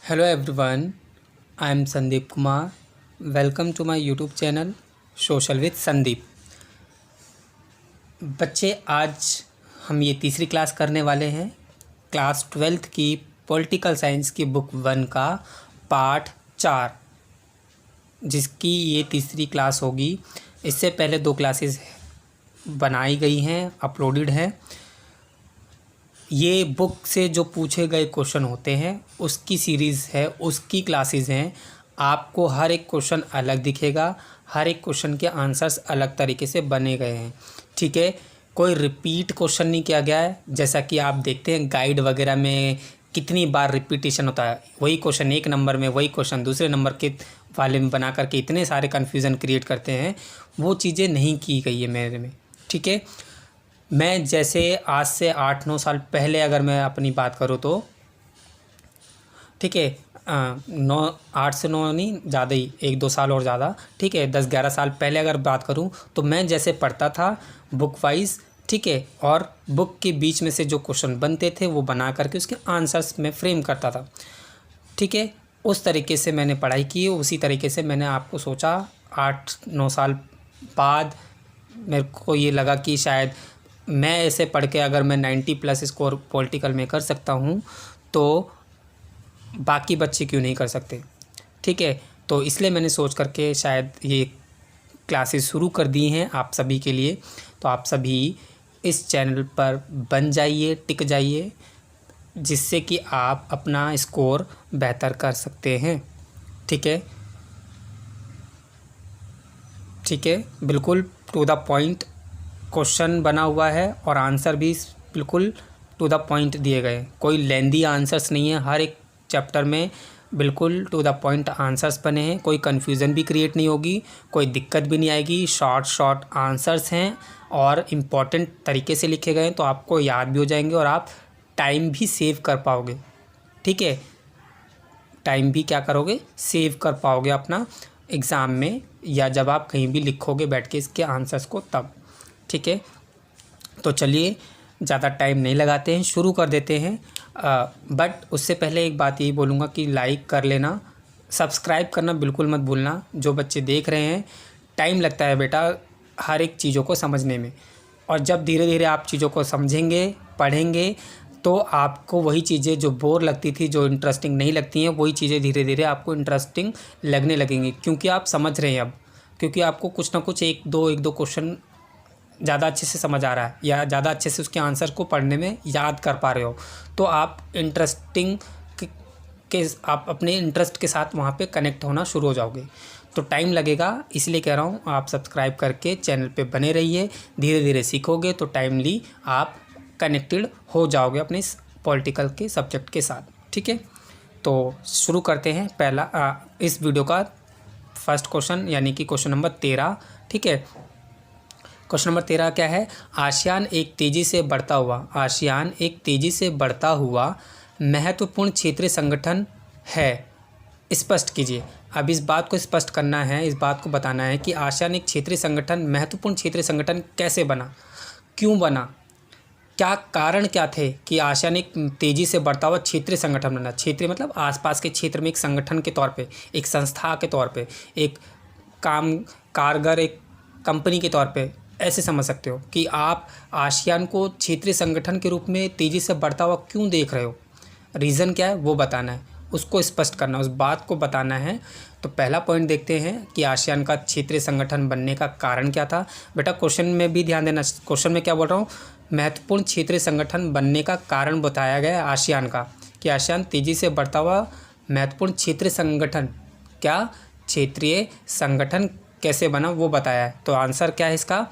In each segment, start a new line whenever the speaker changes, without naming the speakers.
Hello everyone, I am Sandeep Kumar. Welcome to my YouTube channel Social with Sandeep. बच्चे आज हम ये तीसरी क्लास करने वाले हैं क्लास 12th की पॉलिटिकल साइंस की बुक 1 का पार्ट 4, जिसकी ये तीसरी क्लास होगी। इससे पहले 2 क्लासेस बनाई गई हैं, अपलोडेड हैं। ये बुक से जो पूछे गए क्वेश्चन होते हैं उसकी सीरीज़ है, उसकी क्लासेस हैं। आपको हर एक क्वेश्चन अलग दिखेगा, हर एक क्वेश्चन के आंसर्स अलग तरीके से बने गए हैं। ठीक है, कोई रिपीट क्वेश्चन नहीं किया गया है। जैसा कि आप देखते हैं गाइड वगैरह में कितनी बार रिपीटेशन होता है, वही क्वेश्चन एक नंबर में, वही क्वेश्चन दूसरे नंबर के वाले में बना करके इतने सारे कन्फ्यूज़न क्रिएट करते हैं, वो चीज़ें नहीं की गई है मेरे में। ठीक है, मैं जैसे आज से 8-9 साल पहले अगर मैं अपनी बात करूँ तो, ठीक है, 8 से 9 नहीं, ज़्यादा ही, 1-2 साल और ज़्यादा, ठीक है, 10-11 साल पहले अगर बात करूँ तो मैं जैसे पढ़ता था बुक वाइज, ठीक है, और बुक के बीच में से जो क्वेश्चन बनते थे वो बना करके उसके आंसर्स में फ्रेम करता था। ठीक है, उस तरीके से मैंने पढ़ाई की, उसी तरीके से मैंने आपको सोचा 8-9 साल बाद मेरे को ये लगा कि शायद मैं ऐसे पढ़ के अगर मैं 90+ स्कोर पॉलिटिकल में कर सकता हूँ तो बाकी बच्चे क्यों नहीं कर सकते। ठीक है, तो इसलिए मैंने सोच करके शायद ये क्लासेस शुरू कर दी हैं आप सभी के लिए। तो आप सभी इस चैनल पर बन जाइए, टिक जाइए, जिससे कि आप अपना स्कोर बेहतर कर सकते हैं। ठीक है, ठीक है, बिल्कुल टू द पॉइंट क्वेश्चन बना हुआ है और आंसर भी बिल्कुल टू द पॉइंट दिए गए। कोई लेंदी आंसर्स नहीं है, हर एक चैप्टर में बिल्कुल टू द पॉइंट आंसर्स बने हैं। कोई कन्फ्यूज़न भी क्रिएट नहीं होगी, कोई दिक्कत भी नहीं आएगी। शॉर्ट आंसर्स हैं और इम्पॉर्टेंट तरीके से लिखे गए हैं, तो आपको याद भी हो जाएंगे और आप टाइम भी सेव कर पाओगे। ठीक है, टाइम भी क्या करोगे, सेव कर पाओगे अपना एग्ज़ाम में, या जब आप कहीं भी लिखोगे बैठ के इसके आंसर्स को तब। ठीक है, तो चलिए ज़्यादा टाइम नहीं लगाते हैं, शुरू कर देते हैं। बट उससे पहले एक बात यही बोलूँगा कि लाइक कर लेना, सब्सक्राइब करना बिल्कुल मत भूलना। जो बच्चे देख रहे हैं, टाइम लगता है बेटा हर एक चीज़ों को समझने में, और जब धीरे धीरे आप चीज़ों को समझेंगे, पढ़ेंगे, तो आपको वही चीज़ें जो बोर लगती थी, जो इंटरेस्टिंग नहीं लगती हैं, वही चीज़ें धीरे धीरे आपको इंटरेस्टिंग लगने लगेंगी, क्योंकि आप समझ रहे हैं अब, क्योंकि आपको कुछ ना कुछ एक दो क्वेश्चन ज़्यादा अच्छे से समझ आ रहा है, या ज़्यादा अच्छे से उसके आंसर को पढ़ने में याद कर पा रहे हो, तो आप इंटरेस्टिंग के आप अपने इंटरेस्ट के साथ वहाँ पे कनेक्ट होना शुरू हो जाओगे। तो टाइम लगेगा, इसलिए कह रहा हूँ आप सब्सक्राइब करके चैनल पे बने रहिए। धीरे धीरे सीखोगे तो टाइमली आप कनेक्टेड हो जाओगे अपने इस पॉलिटिकल के सब्जेक्ट के साथ। ठीक है, तो शुरू करते हैं पहला इस वीडियो का फर्स्ट क्वेश्चन, यानी कि क्वेश्चन नंबर 13। ठीक है, क्वेश्चन नंबर 13 क्या है? आसियान एक तेज़ी से बढ़ता हुआ महत्वपूर्ण क्षेत्रीय संगठन है, स्पष्ट कीजिए। अब इस बात को स्पष्ट करना है, इस बात को बताना है कि आसियान एक क्षेत्रीय संगठन, महत्वपूर्ण क्षेत्रीय संगठन कैसे बना, क्यों बना, क्या कारण क्या थे कि आसियान एक तेज़ी से बढ़ता हुआ क्षेत्रीय संगठन बना। क्षेत्रीय मतलब आसपास के क्षेत्र में एक संगठन के तौर पे, एक संस्था के तौर पे, एक कारगर एक कंपनी के तौर पे, ऐसे समझ सकते हो कि आप आसियान को क्षेत्रीय संगठन के रूप में तेज़ी से बढ़ता हुआ क्यों देख रहे हो, रीज़न क्या है वो बताना है, उसको स्पष्ट करना, उस बात को बताना है। तो पहला पॉइंट देखते हैं कि आसियान का क्षेत्रीय संगठन बनने का कारण क्या था। बेटा क्वेश्चन में भी ध्यान देना, क्वेश्चन में क्या बोल रहा हूँ, महत्वपूर्ण क्षेत्रीय संगठन बनने का कारण बताया गया है आसियान का, कि आसियान तेज़ी से बढ़ता हुआ महत्वपूर्ण क्षेत्रीय संगठन, क्या क्षेत्रीय संगठन कैसे बना वो बताया है। तो आंसर क्या है इसका,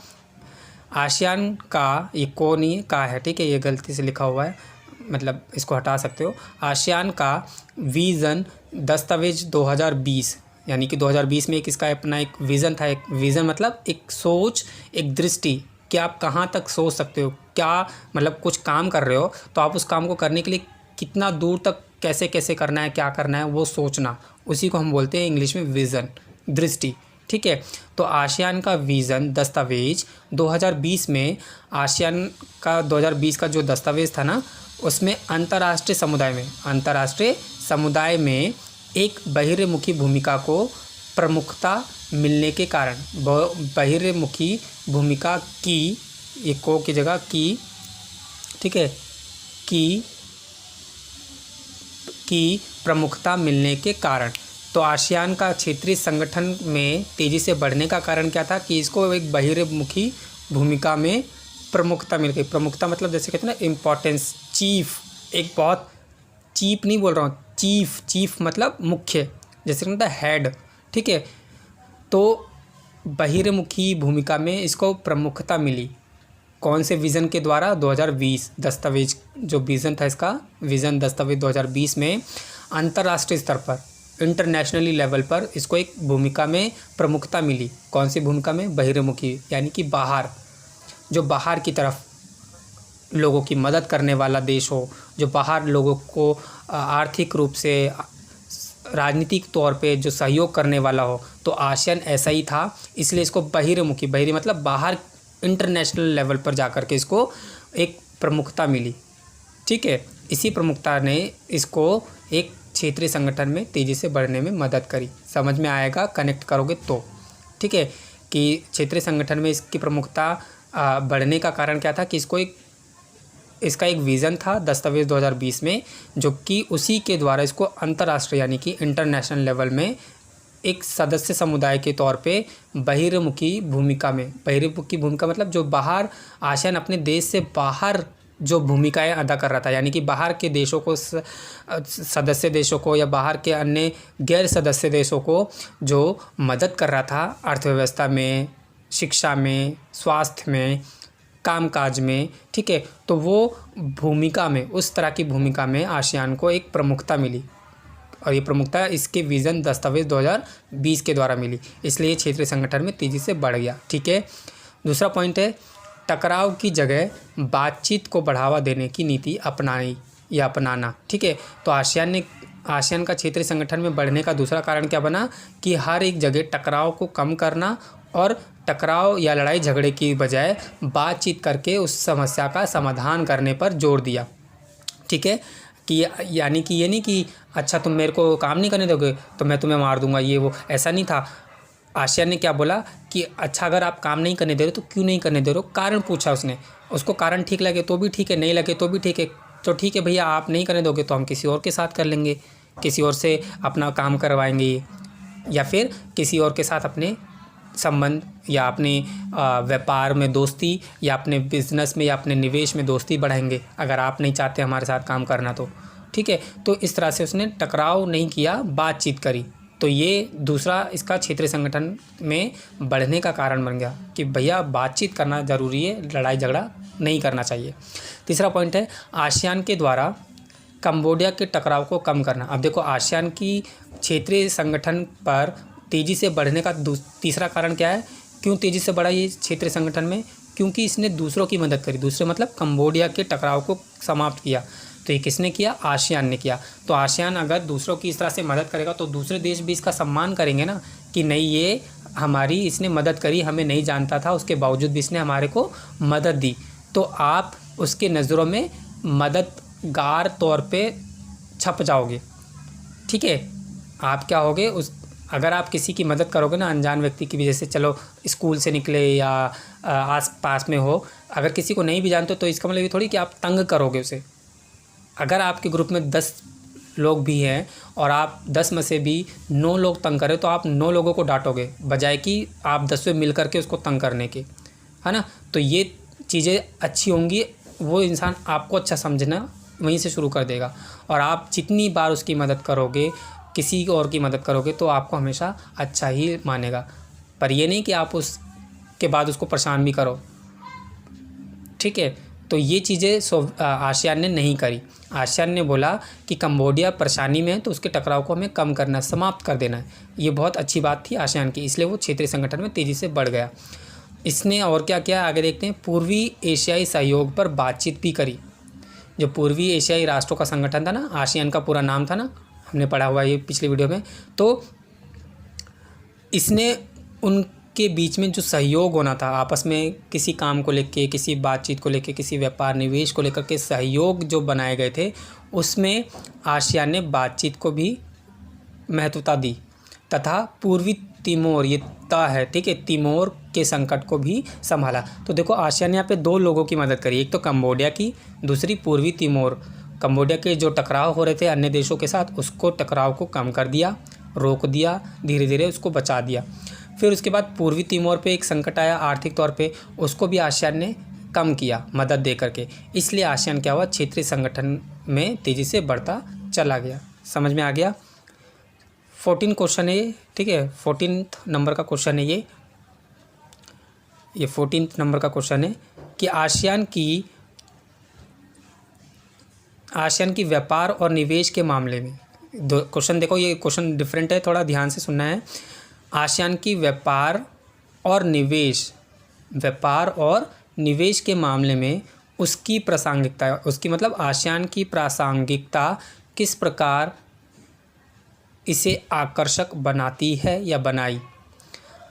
आसियान का, ये को नहीं का है, ठीक है, ये गलती से लिखा हुआ है, मतलब इसको हटा सकते हो। आसियान का विज़न दस्तावेज 2020, यानी कि 2020 में एक इसका अपना एक विज़न था। एक विज़न मतलब एक सोच, एक दृष्टि, कि आप कहाँ तक सोच सकते हो, क्या मतलब कुछ काम कर रहे हो तो आप उस काम को करने के लिए कितना दूर तक कैसे कैसे करना है, क्या करना है, वो सोचना, उसी को हम बोलते हैं इंग्लिश में विज़न, दृष्टि। ठीक है, तो आसियान का विज़न दस्तावेज 2020 में, आसियान का 2020 का जो दस्तावेज था ना, उसमें अंतर्राष्ट्रीय समुदाय में एक बहिर्मुखी भूमिका को प्रमुखता मिलने के कारण, बहिर्मुखी भूमिका की, एक को की जगह की, ठीक है, की प्रमुखता मिलने के कारण। तो आसियान का क्षेत्रीय संगठन में तेज़ी से बढ़ने का कारण क्या था कि इसको एक बहिर्मुखी भूमिका में प्रमुखता मिल गई। प्रमुखता मतलब जैसे कहते हैं ना इम्पोर्टेंस, चीफ, एक बहुत चीप नहीं बोल रहा हूँ, चीफ मतलब मुख्य, जैसे कहता है हेड, ठीक है। तो बहिर्मुखी भूमिका में इसको प्रमुखता मिली। कौन से विज़न के द्वारा? 2020 दस्तावेज, जो विज़न था इसका, विज़न दस्तावेज 2020 में अंतर्राष्ट्रीय स्तर पर, इंटरनेशनली लेवल पर इसको एक भूमिका में प्रमुखता मिली। कौन सी भूमिका में? बहिर्मुखी, यानी कि बाहर, जो बाहर की तरफ लोगों की मदद करने वाला देश हो, जो बाहर लोगों को आर्थिक रूप से, राजनीतिक तौर पे जो सहयोग करने वाला हो। तो आसियान ऐसा ही था, इसलिए इसको बहिर्मुखी, बहिरी मतलब बाहर, इंटरनेशनल लेवल पर जाकर के इसको एक प्रमुखता मिली, ठीक है। इसी प्रमुखता ने इसको एक क्षेत्रीय संगठन में तेज़ी से बढ़ने में मदद करी। समझ में आएगा कनेक्ट करोगे तो, ठीक है, कि क्षेत्रीय संगठन में इसकी प्रमुखता बढ़ने का कारण क्या था कि इसका एक विज़न था दस्तावेज 2020 में, जो कि उसी के द्वारा इसको अंतर्राष्ट्रीय यानी कि इंटरनेशनल लेवल में एक सदस्य समुदाय के तौर पे बहिर्मुखी भूमिका में, बहिर्मुखी भूमिका मतलब जो बाहर, आसियान अपने देश से बाहर जो भूमिकाएं अदा कर रहा था, यानी कि बाहर के देशों को, सदस्य देशों को या बाहर के अन्य गैर सदस्य देशों को जो मदद कर रहा था अर्थव्यवस्था में, शिक्षा में, स्वास्थ्य में, कामकाज में, ठीक है। तो वो भूमिका में, उस तरह की भूमिका में आसियान को एक प्रमुखता मिली, और ये प्रमुखता इसके विज़न दस्तावेज 2020 के द्वारा मिली, इसलिए क्षेत्रीय संगठन में तेज़ी से बढ़ गया, ठीक है। दूसरा पॉइंट है टकराव की जगह बातचीत को बढ़ावा देने की नीति अपनाई या अपनाना, ठीक है। तो आसियान का क्षेत्रीय संगठन में बढ़ने का दूसरा कारण क्या बना कि हर एक जगह टकराव को कम करना और टकराव या लड़ाई झगड़े की बजाय बातचीत करके उस समस्या का समाधान करने पर जोर दिया, ठीक है। कि यानी कि ये नहीं कि अच्छा तुम मेरे को काम नहीं करने दोगे तो मैं तुम्हें मार दूंगा, ये वो, ऐसा नहीं था। आसियान ने क्या बोला कि अच्छा अगर आप काम नहीं करने दे रहे तो क्यों नहीं करने दे रहे हो, कारण पूछा उसने। उसको कारण ठीक लगे तो भी ठीक है, नहीं लगे तो भी ठीक है, तो ठीक है भैया आप नहीं करने दोगे तो हम किसी और के साथ कर लेंगे, किसी और से अपना काम करवाएंगे, या फिर किसी और के साथ अपने संबंध या अपने व्यापार में दोस्ती, या अपने बिजनेस में या अपने निवेश में दोस्ती बढ़ाएंगे, अगर आप नहीं चाहते हमारे साथ काम करना तो, ठीक है। तो इस तरह से उसने टकराव नहीं किया, बातचीत करी। तो ये दूसरा इसका क्षेत्रीय संगठन में बढ़ने का कारण बन गया कि भैया बातचीत करना ज़रूरी है, लड़ाई झगड़ा नहीं करना चाहिए। तीसरा पॉइंट है आसियान के द्वारा कंबोडिया के टकराव को कम करना। अब देखो आसियान की क्षेत्रीय संगठन पर तेज़ी से बढ़ने का तीसरा कारण क्या है, क्यों तेज़ी से बढ़ा ये क्षेत्रीय संगठन में? क्योंकि इसने दूसरों की मदद करी, दूसरे मतलब कंबोडिया के टकराव को समाप्त किया। तो ये किसने किया? आसियान ने किया। तो आसियान अगर दूसरों की इस तरह से मदद करेगा तो दूसरे देश भी इसका सम्मान करेंगे ना, कि नहीं ये हमारी, इसने मदद करी, हमें नहीं जानता था, उसके बावजूद भी इसने हमारे को मदद दी। तो आप उसके नज़रों में मददगार तौर पे छप जाओगे, ठीक है। आप क्या होगे, अगर आप किसी की मदद करोगे ना, अनजान व्यक्ति की भी, जैसे चलो स्कूल से निकले या आस पास में हो, अगर किसी को नहीं भी जानते तो इसका मतलब ये थोड़ी कि आप तंग करोगे उसे। अगर आपके ग्रुप में 10 लोग भी हैं और आप 10 में से भी 9 लोग तंग करें तो आप 9 लोगों को डांटोगे, बजाय कि आप 10वें मिल करके उसको तंग करने के, है ना। तो ये चीज़ें अच्छी होंगी, वो इंसान आपको अच्छा समझना वहीं से शुरू कर देगा। और आप जितनी बार उसकी मदद करोगे, किसी और की मदद करोगे, तो आपको हमेशा अच्छा ही मानेगा। पर ये नहीं कि आप उसके बाद उसको परेशान भी करो, ठीक है। तो ये चीज़ें आसियान ने नहीं करी। आसियान ने बोला कि कंबोडिया परेशानी में है तो उसके टकराव को हमें कम करना, समाप्त कर देना है। ये बहुत अच्छी बात थी आसियान की, इसलिए वो क्षेत्रीय संगठन में तेज़ी से बढ़ गया। इसने और क्या किया आगे देखते हैं। पूर्वी एशियाई सहयोग पर बातचीत भी करी। जो पूर्वी एशियाई राष्ट्रों का संगठन था ना, आसियान का पूरा नाम था ना, हमने पढ़ा हुआ ये पिछली वीडियो में। तो इसने के बीच में जो सहयोग होना था आपस में, किसी काम को लेके, किसी बातचीत को लेके, किसी व्यापार निवेश को लेकर के सहयोग जो बनाए गए थे, उसमें आसियान ने बातचीत को भी महत्वता दी तथा पूर्वी तिमोर, ये ता है, ठीक है, तिमोर के संकट को भी संभाला। तो देखो आसियान ने यहाँ पे दो लोगों की मदद करी, एक तो कंबोडिया की, दूसरी पूर्वी तिमोर। कंबोडिया के जो टकराव हो रहे थे अन्य देशों के साथ, उसको टकराव को कम कर दिया, रोक दिया, धीरे धीरे उसको बचा दिया। फिर उसके बाद पूर्वी तिमोर पे एक संकट आया आर्थिक तौर पे, उसको भी आसियान ने कम किया मदद दे करके। इसलिए आसियान क्या हुआ, क्षेत्रीय संगठन में तेज़ी से बढ़ता चला गया। समझ में आ गया। 14 क्वेश्चन है ये, ठीक है, 14 नंबर का क्वेश्चन है ये 14 नंबर का क्वेश्चन है कि आसियान की व्यापार और निवेश के मामले में, दो क्वेश्चन देखो, ये क्वेश्चन डिफरेंट है, थोड़ा ध्यान से सुनना है। आसियान की व्यापार और निवेश के मामले में उसकी प्रासंगिकता, उसकी मतलब आसियान की प्रासंगिकता किस प्रकार इसे आकर्षक बनाती है या बनाई।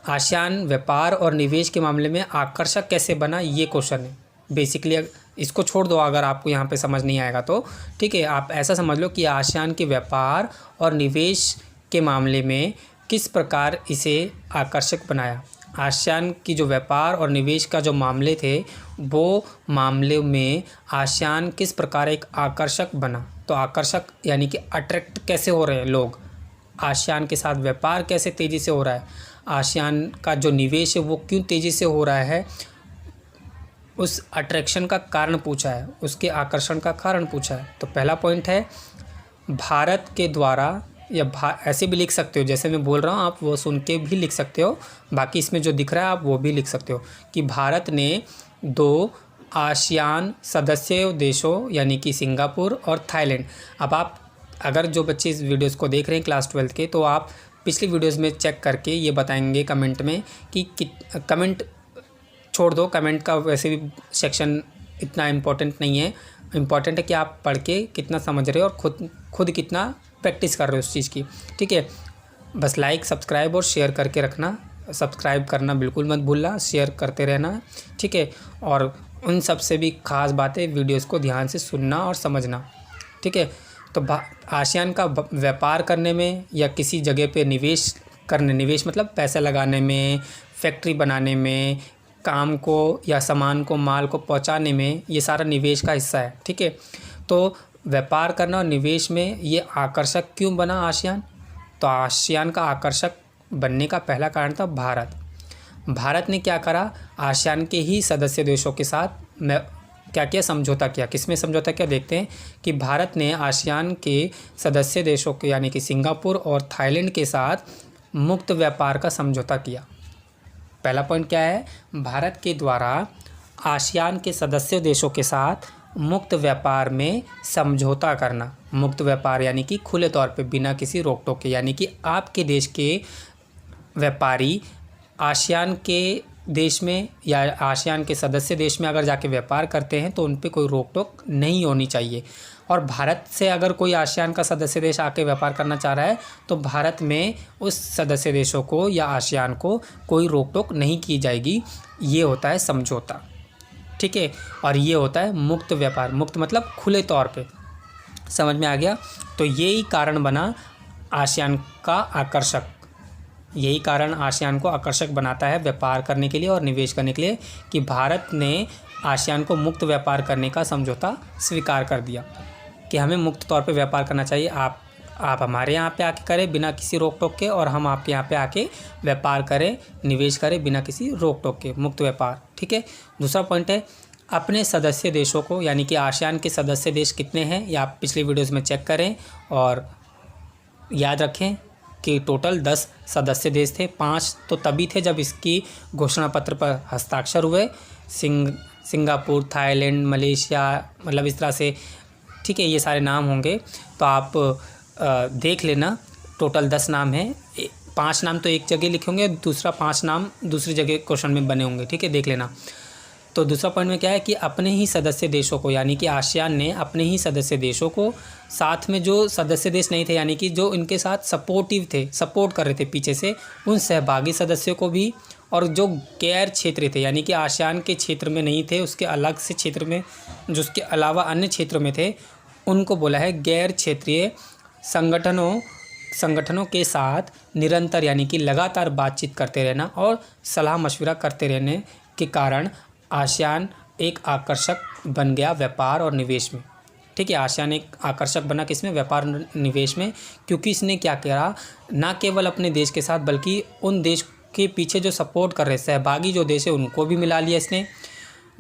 आसियान व्यापार और निवेश के मामले में आकर्षक कैसे बना, ये क्वेश्चन है बेसिकली। इसको छोड़ दो अगर आपको यहाँ पे समझ नहीं आएगा तो, ठीक है, आप ऐसा समझ लो कि आसियान के व्यापार और निवेश के मामले में किस प्रकार इसे आकर्षक बनाया। आसियान की जो व्यापार और निवेश का जो मामले थे, वो मामले में आसियान किस प्रकार एक आकर्षक बना। तो आकर्षक यानी कि अट्रैक्ट कैसे हो रहे हैं लोग, आसियान के साथ व्यापार कैसे तेज़ी से हो रहा है, आसियान का जो निवेश है वो क्यों तेज़ी से हो रहा है, उस अट्रैक्शन का कारण पूछा है, उसके आकर्षण का कारण पूछा है। तो पहला पॉइंट है भारत के द्वारा, या ऐसे भी लिख सकते हो जैसे मैं बोल रहा हूँ, आप वो सुन के भी लिख सकते हो, बाकी इसमें जो दिख रहा है आप वो भी लिख सकते हो कि भारत ने 2 आसियान सदस्य देशों यानी कि सिंगापुर और थाईलैंड। अब आप अगर जो बच्चे इस वीडियोज़ को देख रहे हैं क्लास 12 के, तो आप पिछली वीडियोज़ में चेक करके ये बताएंगे कमेंट में कि कमेंट छोड़ दो, कमेंट का वैसे भी सेक्शन इतना इम्पोर्टेंट नहीं है, इम्पॉर्टेंट है कि आप पढ़ के कितना समझ रहे हो और खुद कितना प्रैक्टिस कर रहे हो उस चीज़ की, ठीक है। बस लाइक, सब्सक्राइब और शेयर करके रखना, सब्सक्राइब करना बिल्कुल मत भूलना, शेयर करते रहना, ठीक है। और उन सब से भी ख़ास बातें वीडियोज़ को ध्यान से सुनना और समझना, ठीक है। तो आसियान का व्यापार करने में या किसी जगह पे निवेश मतलब पैसा लगाने में, फैक्ट्री बनाने में, काम को या सामान को, माल को पहुंचाने में, ये सारा निवेश का हिस्सा है, ठीक है। तो व्यापार करना और निवेश में ये आकर्षक क्यों बना आसियान। तो आसियान का आकर्षक बनने का पहला कारण था भारत ने क्या करा, आसियान के ही सदस्य देशों के साथ क्या किया, समझौता किया। किसमें समझौता किया देखते हैं कि भारत ने आसियान के सदस्य देशों के यानी कि सिंगापुर और थाईलैंड के साथ मुक्त व्यापार का समझौता किया। पहला पॉइंट क्या है, भारत के द्वारा आसियान के सदस्य देशों के साथ मुक्त व्यापार में समझौता करना। मुक्त व्यापार यानी कि खुले तौर पे बिना किसी रोक टोक के, यानी कि आपके देश के व्यापारी आसियान के देश में या आसियान के सदस्य देश में अगर जाके व्यापार करते हैं तो उन पे कोई रोक टोक नहीं होनी चाहिए। और भारत से अगर कोई आसियान का सदस्य देश आके व्यापार करना चाह रहा है तो भारत में उस सदस्य देशों को या आसियान को कोई रोक टोक नहीं की जाएगी। ये होता है समझौता, ठीक है। और ये होता है मुक्त व्यापार। मुक्त मतलब खुले तौर पे, समझ में आ गया। तो यही कारण बना आसियान का आकर्षक, यही कारण आसियान को आकर्षक बनाता है व्यापार करने के लिए और निवेश करने के लिए कि भारत ने आसियान को मुक्त व्यापार करने का समझौता स्वीकार कर दिया कि हमें मुक्त तौर पे व्यापार करना चाहिए। आप हमारे यहाँ पे आके करें बिना किसी रोक टोक के, और हम आपके यहाँ पे आके व्यापार करें, निवेश करें बिना किसी रोक टोक के, मुक्त व्यापार, ठीक है। दूसरा पॉइंट है अपने सदस्य देशों को, यानी कि आसियान के सदस्य देश कितने हैं ये आप पिछली वीडियोज़ में चेक करें और याद रखें कि टोटल 10 सदस्य देश थे। 5 तो तभी थे जब इसकी घोषणा पत्र पर हस्ताक्षर हुए, सिंगापुर, थाईलैंड, मलेशिया, मतलब इस तरह से, ठीक है, ये सारे नाम होंगे। तो आप देख लेना, टोटल 10 नाम हैं। 5 नाम तो एक जगह लिखे होंगे, दूसरा 5 नाम दूसरी जगह क्वेश्चन में बने होंगे, ठीक है, देख लेना। तो दूसरा पॉइंट में क्या है कि अपने ही सदस्य देशों को, यानी कि आसियान ने अपने ही सदस्य देशों को, साथ में जो सदस्य देश नहीं थे यानी कि जो इनके साथ सपोर्टिव थे, सपोर्ट कर रहे थे पीछे से, उन सहभागी सदस्यों को भी और जो गैर क्षेत्रीय थे यानी कि आसियान के क्षेत्र में नहीं थे, उसके अलग से क्षेत्र में जो उसके अलावा अन्य क्षेत्रों में थे, उनको बोला है गैर क्षेत्रीय संगठनों के साथ निरंतर यानी कि लगातार बातचीत करते रहना और सलाह मशविरा करते रहने के कारण आसियान एक आकर्षक बन गया व्यापार और निवेश में। ठीक है, आसियान एक आकर्षक बना किसमें? व्यापार निवेश में, क्योंकि इसने क्या किया, ना केवल अपने देश के साथ बल्कि उन देश के पीछे जो सपोर्ट कर रहे सहभागी जो देश है उनको भी मिला लिया इसने,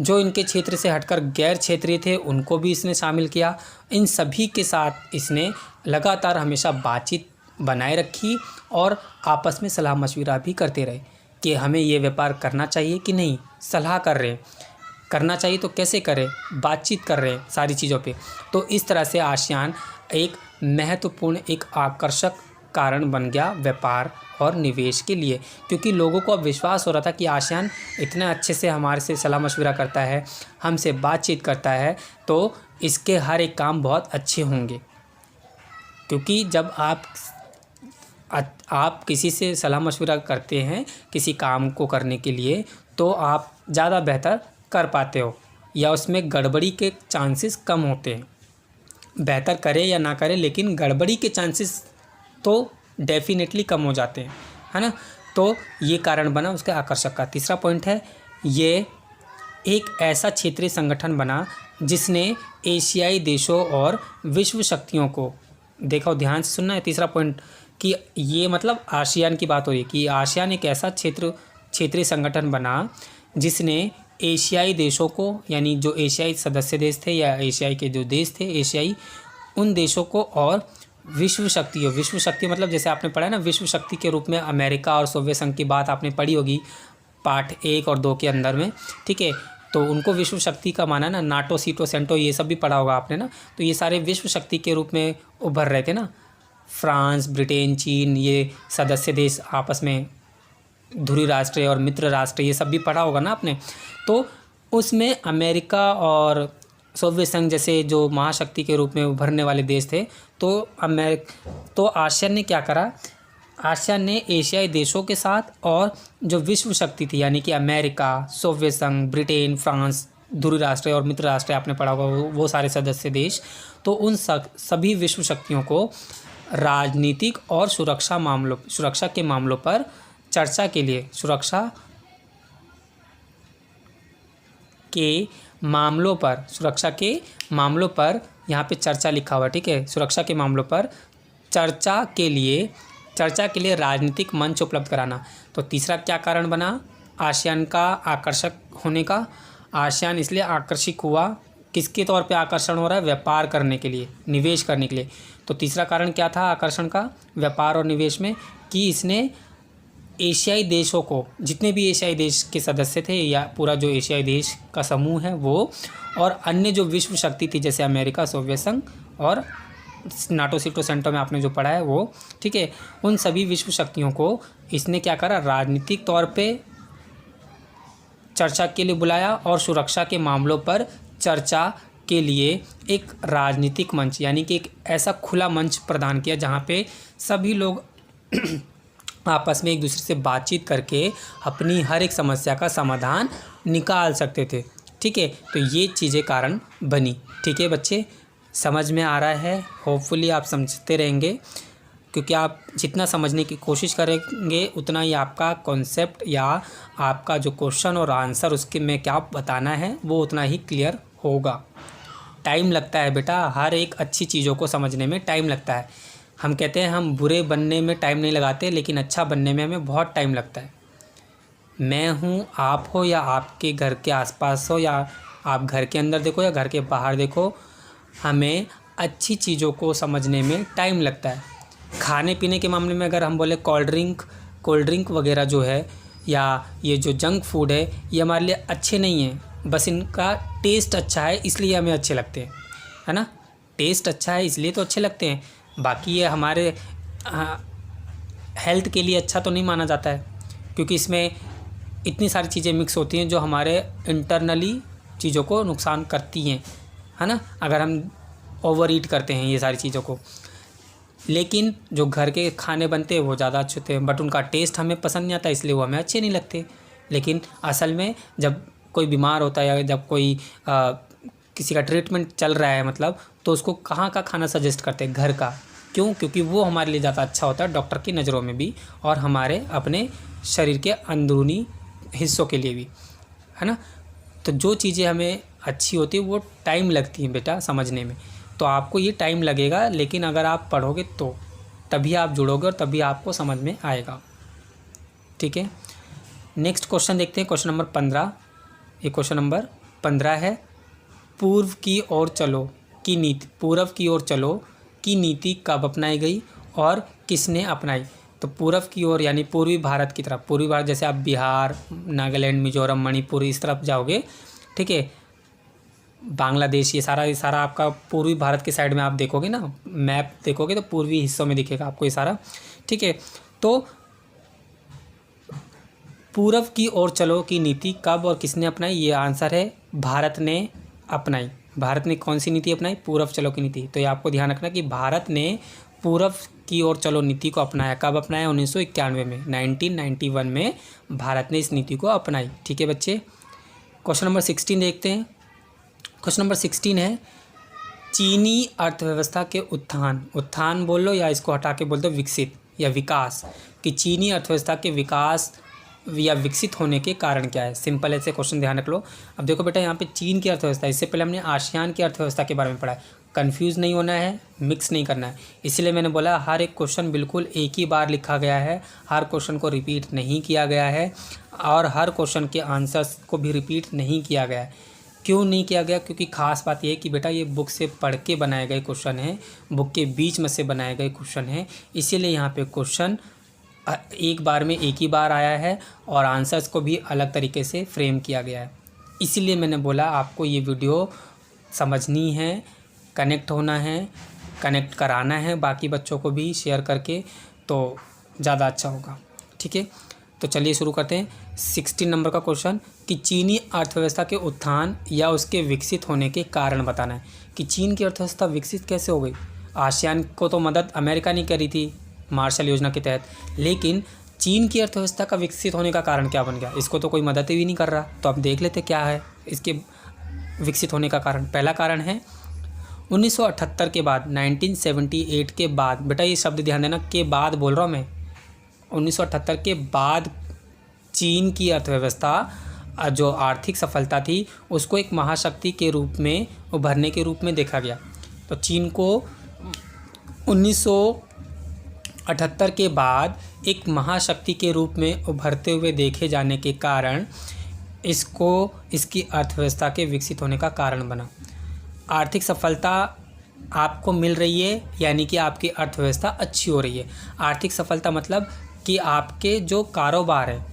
जो इनके क्षेत्र से हटकर गैर क्षेत्रीय थे उनको भी इसने शामिल किया। इन सभी के साथ इसने लगातार हमेशा बातचीत बनाए रखी और आपस में सलाह मशविरा भी करते रहे कि हमें ये व्यापार करना चाहिए कि नहीं। सलाह कर रहे हैं, करना चाहिए तो कैसे करें, बातचीत कर रहे हैं सारी चीज़ों पे। तो इस तरह से आसियान एक महत्वपूर्ण एक आकर्षक कारण बन गया व्यापार और निवेश के लिए, क्योंकि लोगों को अब विश्वास हो रहा था कि आसियान इतना अच्छे से हमारे से सलाह मशविरा करता है, हमसे बातचीत करता है, तो इसके हर एक काम बहुत अच्छे होंगे। क्योंकि जब आप किसी से सलाह मशविरा करते हैं किसी काम को करने के लिए, तो आप ज़्यादा बेहतर कर पाते हो या उसमें गड़बड़ी के चांसेस कम होते हैं। बेहतर करे या ना करे, लेकिन गड़बड़ी के चांसेस तो डेफिनेटली कम हो जाते हैं, है ना। तो ये कारण बना उसके आकर्षक का। तीसरा पॉइंट है, ये एक ऐसा क्षेत्रीय संगठन बना जिसने एशियाई देशों और विश्व शक्तियों को, देखो ध्यान से सुनना है तीसरा पॉइंट, कि ये मतलब आसियान की बात हो रही है कि आसियान एक ऐसा क्षेत्रीय संगठन बना जिसने एशियाई देशों को, यानी जो एशियाई सदस्य देश थे या एशियाई के जो देश थे एशियाई, उन देशों को और विश्व शक्ति मतलब जैसे आपने पढ़ा है ना, विश्व शक्ति के रूप में अमेरिका और सोवियत संघ की बात आपने पढ़ी होगी पार्ट 1 और 2 के अंदर में। ठीक है, तो उनको विश्व शक्ति का माना ना, नाटो, सीटो, सेंटो ये सब भी पढ़ा होगा आपने ना। तो ये सारे विश्व शक्ति के रूप में उभर रहे थे ना। फ्रांस, ब्रिटेन, चीन, ये सदस्य देश आपस में धुरी राष्ट्र और मित्र राष्ट्र, ये सब भी पढ़ा होगा ना आपने। तो उसमें अमेरिका और सोवियत संघ जैसे जो महाशक्ति के रूप में उभरने वाले देश थे। तो आसियान ने क्या करा, आसियान ने एशियाई देशों के साथ और जो विश्व शक्ति थी यानी कि अमेरिका, सोवियत संघ, ब्रिटेन, फ्रांस, धुरी राष्ट्र और मित्र राष्ट्र आपने पढ़ा होगा वो सारे सदस्य देश, तो उन सभी विश्व शक्तियों को राजनीतिक और सुरक्षा के मामलों पर चर्चा के लिए, सुरक्षा के मामलों पर यहाँ पे चर्चा लिखा हुआ है। ठीक है, सुरक्षा के मामलों पर चर्चा के लिए राजनीतिक मंच उपलब्ध कराना। तो तीसरा क्या कारण बना आसियान का आकर्षक होने का? आसियान इसलिए आकर्षित हुआ, किसके तौर पे आकर्षण हो रहा है? व्यापार करने के लिए, निवेश करने के लिए। तो तीसरा कारण क्या था आकर्षण का व्यापार और निवेश में? कि इसने एशियाई देशों को, जितने भी एशियाई देश के सदस्य थे या पूरा जो एशियाई देश का समूह है वो, और अन्य जो विश्व शक्ति थी जैसे अमेरिका, सोवियत संघ और नाटो, सीटो, सेंटो में आपने जो पढ़ा है वो, ठीक है, उन सभी विश्व शक्तियों को इसने क्या करा, राजनीतिक तौर पे चर्चा के लिए बुलाया और सुरक्षा के मामलों पर चर्चा के लिए एक राजनीतिक मंच यानी कि एक ऐसा खुला मंच प्रदान किया जहाँ पे सभी लोग आपस में एक दूसरे से बातचीत करके अपनी हर एक समस्या का समाधान निकाल सकते थे। ठीक है, तो ये चीज़ें कारण बनी। ठीक है बच्चे, समझ में आ रहा है? होपफुली आप समझते रहेंगे, क्योंकि आप जितना समझने की कोशिश करेंगे उतना ही आपका कॉन्सेप्ट या आपका जो क्वेश्चन और आंसर उसके में क्या बताना है वो उतना ही क्लियर होगा। टाइम लगता है बेटा, हर एक अच्छी चीज़ों को समझने में टाइम लगता है। हम कहते हैं हम बुरे बनने में टाइम नहीं लगाते, लेकिन अच्छा बनने में हमें बहुत टाइम लगता है। मैं हूँ, आप हो या आपके घर के आसपास हो या आप घर के अंदर देखो या घर के बाहर देखो, हमें अच्छी चीज़ों को समझने में टाइम लगता है। खाने पीने के मामले में अगर हम बोले कोल्ड ड्रिंक वगैरह जो है या ये जो जंक फूड है ये हमारे लिए अच्छे नहीं हैं, बस इनका टेस्ट अच्छा है इसलिए हमें अच्छे लगते हैं, है ना। टेस्ट अच्छा है इसलिए तो अच्छे लगते हैं, बाकी ये हमारे हेल्थ के लिए अच्छा तो नहीं माना जाता है, क्योंकि इसमें इतनी सारी चीज़ें मिक्स होती हैं जो हमारे इंटरनली चीज़ों को नुकसान करती हैं, है ना, अगर हम ओवर ईट करते हैं ये सारी चीज़ों को। लेकिन जो घर के खाने बनते हैं वो ज़्यादा अच्छे होते हैं, बट उनका टेस्ट हमें पसंद नहीं आता, इसलिए वो हमें अच्छे नहीं लगते। लेकिन असल में जब कोई बीमार होता है या जब कोई किसी का ट्रीटमेंट चल रहा है मतलब, तो उसको कहाँ का खाना सजेस्ट करते हैं? घर का। क्यों? क्योंकि वो हमारे लिए ज़्यादा अच्छा होता है डॉक्टर की नज़रों में भी, और हमारे अपने शरीर के अंदरूनी हिस्सों के लिए भी, है ना। तो जो चीज़ें हमें अच्छी होती है वो टाइम लगती हैं बेटा समझने में। तो आपको ये टाइम लगेगा, लेकिन अगर आप पढ़ोगे तो तभी आप जुड़ोगे और तभी आपको समझ में आएगा। ठीक है, नेक्स्ट क्वेश्चन देखते हैं, क्वेश्चन नंबर 15। ये क्वेश्चन नंबर 15 है, पूर्व की ओर चलो की नीति, पूर्व की ओर चलो की नीति कब अपनाई गई और किसने अपनाई? तो पूर्व की ओर यानी पूर्वी भारत की तरफ, पूर्वी भारत जैसे आप बिहार, नागालैंड, मिजोरम, मणिपुर इस तरफ जाओगे, ठीक है, बांग्लादेश, ये सारा आपका पूर्वी भारत के साइड में आप देखोगे ना, मैप देखोगे तो पूर्वी हिस्सों में दिखेगा आपको ये सारा। ठीक है, तो पूर्व की ओर चलो की नीति कब और किसने अपनाई? ये आंसर है भारत ने अपनाई। भारत ने कौन सी नीति अपनाई? पूर्व चलो की नीति। तो ये आपको ध्यान रखना कि भारत ने पूर्व की ओर चलो नीति को अपनाया। कब अपनाया? 1991 में, 1991 में भारत ने इस नीति को अपनाई। ठीक है बच्चे, क्वेश्चन नंबर 16 देखते हैं। क्वेश्चन नंबर 16 है, चीनी अर्थव्यवस्था के उत्थान, उत्थान बोल लो या इसको हटा के बोल दो विकसित या विकास, कि चीनी अर्थव्यवस्था के विकास या विकसित होने के कारण क्या है? सिंपल ऐसे क्वेश्चन ध्यान रख लो। अब देखो बेटा, यहाँ पे चीन की अर्थव्यवस्था, इससे पहले हमने आसियान की अर्थव्यवस्था के बारे में पढ़ा है। कंफ्यूज नहीं होना है, मिक्स नहीं करना है, इसीलिए मैंने बोला हर एक क्वेश्चन बिल्कुल एक ही बार लिखा गया है, हर क्वेश्चन को रिपीट नहीं किया गया है, और हर क्वेश्चन के आंसर्स को भी रिपीट नहीं किया गया है। क्यों नहीं किया गया? क्योंकि खास बात यह है कि बेटा ये बुक से पढ़ के बनाए गए क्वेश्चन हैं, बुक के बीच में से बनाए गए क्वेश्चन हैं, इसीलिए यहाँ पे क्वेश्चन एक बार में एक ही बार आया है और आंसर्स को भी अलग तरीके से फ्रेम किया गया है। इसीलिए मैंने बोला आपको ये वीडियो समझनी है, कनेक्ट होना है, कनेक्ट कराना है बाकी बच्चों को भी शेयर करके, तो ज़्यादा अच्छा होगा। ठीक है, तो चलिए शुरू करते हैं। 16 नंबर का क्वेश्चन, कि चीनी अर्थव्यवस्था के उत्थान या उसके विकसित होने के कारण बताना है। कि चीन की अर्थव्यवस्था विकसित कैसे हो गई? आसियान को तो मदद अमेरिका ने करी थी मार्शल योजना के तहत, लेकिन चीन की अर्थव्यवस्था का विकसित होने का कारण क्या बन गया? इसको तो कोई मदद ही नहीं कर रहा। तो अब देख लेते क्या है इसके विकसित होने का कारण। पहला कारण है 1978 के बाद, 1978 के बाद, बेटा ये शब्द ध्यान देना, के बाद बोल रहा हूँ मैं, 1978 के बाद चीन की अर्थव्यवस्था जो आर्थिक सफलता थी उसको एक महाशक्ति के रूप में उभरने के रूप में देखा गया। तो चीन को 1978 के बाद एक महाशक्ति के रूप में उभरते हुए देखे जाने के कारण इसको इसकी अर्थव्यवस्था के विकसित होने का कारण बना। आर्थिक सफलता आपको मिल रही है यानी कि आपकी अर्थव्यवस्था अच्छी हो रही है। आर्थिक सफलता मतलब कि आपके जो कारोबार है,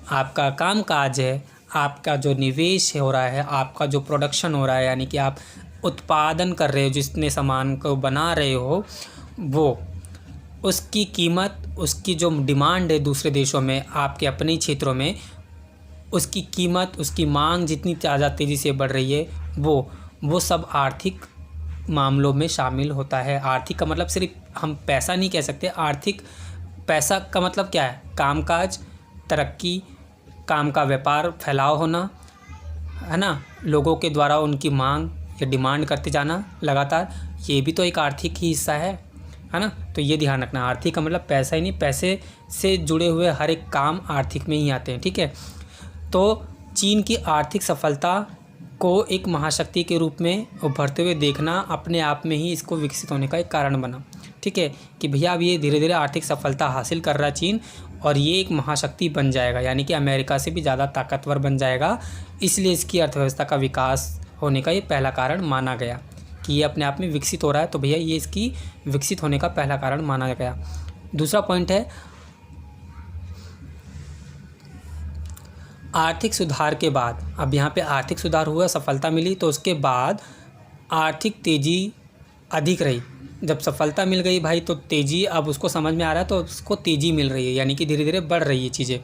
आपका कामकाज है, आपका जो निवेश हो रहा है, आपका जो प्रोडक्शन हो रहा है, यानी कि आप उत्पादन कर रहे हो, जितने सामान को बना रहे हो, वो उसकी कीमत, उसकी जो डिमांड है दूसरे देशों में, आपके अपने क्षेत्रों में, उसकी कीमत, उसकी मांग जितनी ज़्यादा तेज़ी से बढ़ रही है, वो सब आर्थिक मामलों में शामिल होता है। आर्थिक का मतलब सिर्फ हम पैसा नहीं कह सकते। आर्थिक पैसा का मतलब क्या है? कामकाज, तरक्की, काम का व्यापार, फैलाव होना, है ना, लोगों के द्वारा उनकी मांग या डिमांड करते जाना लगातार, ये भी तो एक आर्थिक ही हिस्सा है ना। तो ये ध्यान रखना, आर्थिक का मतलब पैसा ही नहीं, पैसे से जुड़े हुए हर एक काम आर्थिक में ही आते हैं। ठीक है, तो चीन की आर्थिक सफलता को एक महाशक्ति के रूप में उभरते हुए देखना अपने आप में ही इसको विकसित होने का एक कारण बना। ठीक है, कि भैया अब ये धीरे धीरे आर्थिक सफलता हासिल कर रहा है चीन, और ये एक महाशक्ति बन जाएगा, यानी कि अमेरिका से भी ज़्यादा ताकतवर बन जाएगा। इसलिए इसकी अर्थव्यवस्था का विकास होने का ये पहला कारण माना गया कि ये अपने आप में विकसित हो रहा है। तो भैया ये इसकी विकसित होने का पहला कारण माना गया। दूसरा पॉइंट है आर्थिक सुधार के बाद। अब यहाँ पे आर्थिक सुधार हुआ, सफलता मिली, तो उसके बाद आर्थिक तेज़ी अधिक रही। जब सफलता मिल गई भाई तो तेज़ी, अब उसको समझ में आ रहा है तो उसको तेज़ी मिल रही है, यानी कि धीरे धीरे बढ़ रही है चीज़ें।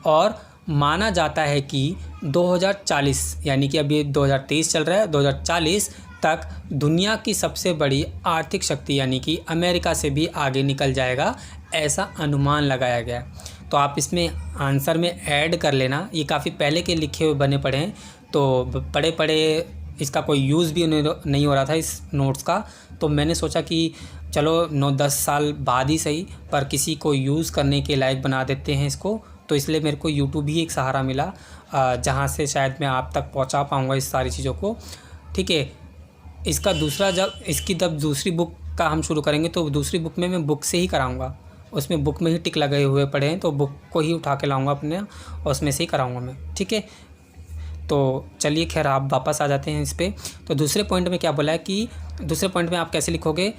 और माना जाता है कि 2040, यानी कि अब ये 2023 चल रहा है, 2040 तक दुनिया की सबसे बड़ी आर्थिक शक्ति यानी कि अमेरिका से भी आगे निकल जाएगा, ऐसा अनुमान लगाया गया। तो आप इसमें आंसर में ऐड कर लेना। ये काफ़ी पहले के लिखे हुए बने पड़े हैं, तो पढ़े पढ़े इसका कोई यूज़ भी नहीं हो रहा था इस नोट्स का, तो मैंने सोचा कि चलो 9-10 साल बाद ही सही पर किसी को यूज़ करने के लायक बना देते हैं इसको। तो इसलिए मेरे को यूट्यूब ही एक सहारा मिला, जहाँ से शायद मैं आप तक पहुँचा पाऊँगा इस सारी चीज़ों को। ठीक है, इसका दूसरा जब दूसरी बुक का हम शुरू करेंगे तो दूसरी बुक में मैं बुक से ही कराऊँगा। उसमें बुक में ही टिक लगे हुए पड़े हैं, तो बुक को ही उठा के लाऊँगा अपने और उसमें से ही कराऊँगा मैं। ठीक है, तो चलिए खैर आप वापस आ जाते हैं इस पर। तो दूसरे पॉइंट में क्या बोला है कि दूसरे पॉइंट में आप कैसे लिखोगे,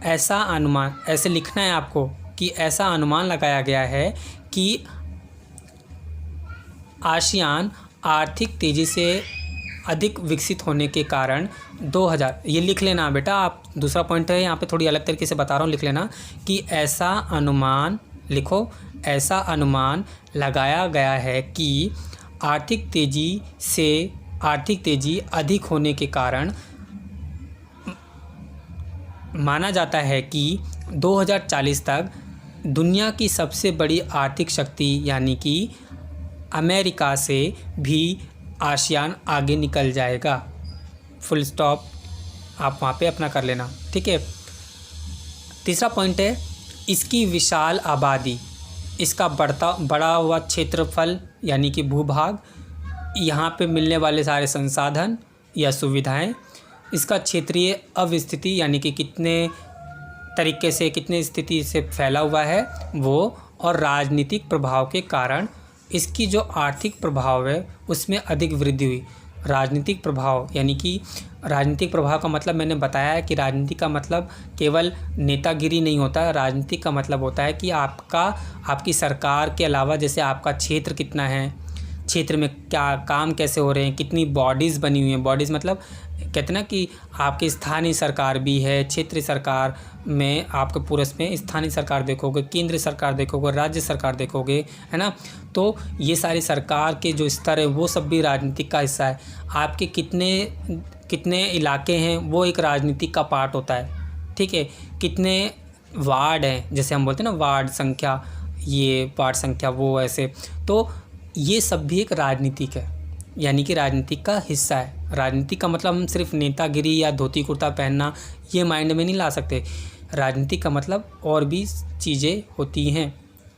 ऐसा अनुमान, ऐसे लिखना है आपको कि ऐसा अनुमान लगाया गया है कि आसियान आर्थिक तेज़ी से अधिक विकसित होने के कारण 2000, ये लिख लेना बेटा आप, दूसरा पॉइंट है यहाँ पे थोड़ी अलग तरीके से बता रहा हूँ, लिख लेना कि ऐसा अनुमान, लिखो ऐसा अनुमान लगाया गया है कि आर्थिक तेज़ी अधिक होने के कारण माना जाता है कि 2040 तक दुनिया की सबसे बड़ी आर्थिक शक्ति यानी कि अमेरिका से भी आसियान आगे निकल जाएगा। फुल स्टॉप आप वहाँ पे अपना कर लेना। ठीक है, तीसरा पॉइंट है इसकी विशाल आबादी, इसका बड़ा हुआ क्षेत्रफल यानी कि भूभाग, यहाँ पे मिलने वाले सारे संसाधन या सुविधाएं, इसका क्षेत्रीय अवस्थिति यानी कि कितने तरीके से, कितने स्थिति से फैला हुआ है वो, और राजनीतिक प्रभाव के कारण इसकी जो आर्थिक प्रभाव है उसमें अधिक वृद्धि हुई। राजनीतिक प्रभाव यानी कि राजनीतिक प्रभाव का मतलब मैंने बताया है कि राजनीति का मतलब केवल नेतागिरी नहीं होता। राजनीति का मतलब होता है कि आपकी सरकार के अलावा जैसे आपका क्षेत्र कितना है, क्षेत्र में क्या काम कैसे हो रहे हैं, कितनी बॉडीज़ बनी हुई हैं। बॉडीज़ मतलब कहते ना कि आपकी स्थानीय सरकार भी है, क्षेत्रीय सरकार में आपके पूरे में स्थानीय सरकार देखोगे, केंद्रीय सरकार देखोगे, राज्य सरकार देखोगे, है ना। तो ये सारी सरकार के जो स्तर है वो सब भी राजनीतिक का हिस्सा है। आपके कितने इलाके हैं वो एक राजनीतिक का पार्ट होता है। ठीक है, कितने वार्ड हैं, जैसे हम बोलते हैं ना वार्ड संख्या, ये वार्ड संख्या वो, ऐसे, तो ये सब भी एक राजनीतिक है, यानी कि राजनीतिक का हिस्सा है। राजनीति का मतलब हम सिर्फ नेतागिरी या धोती कुर्ता पहनना ये माइंड में नहीं ला सकते। राजनीति का मतलब और भी चीज़ें होती हैं।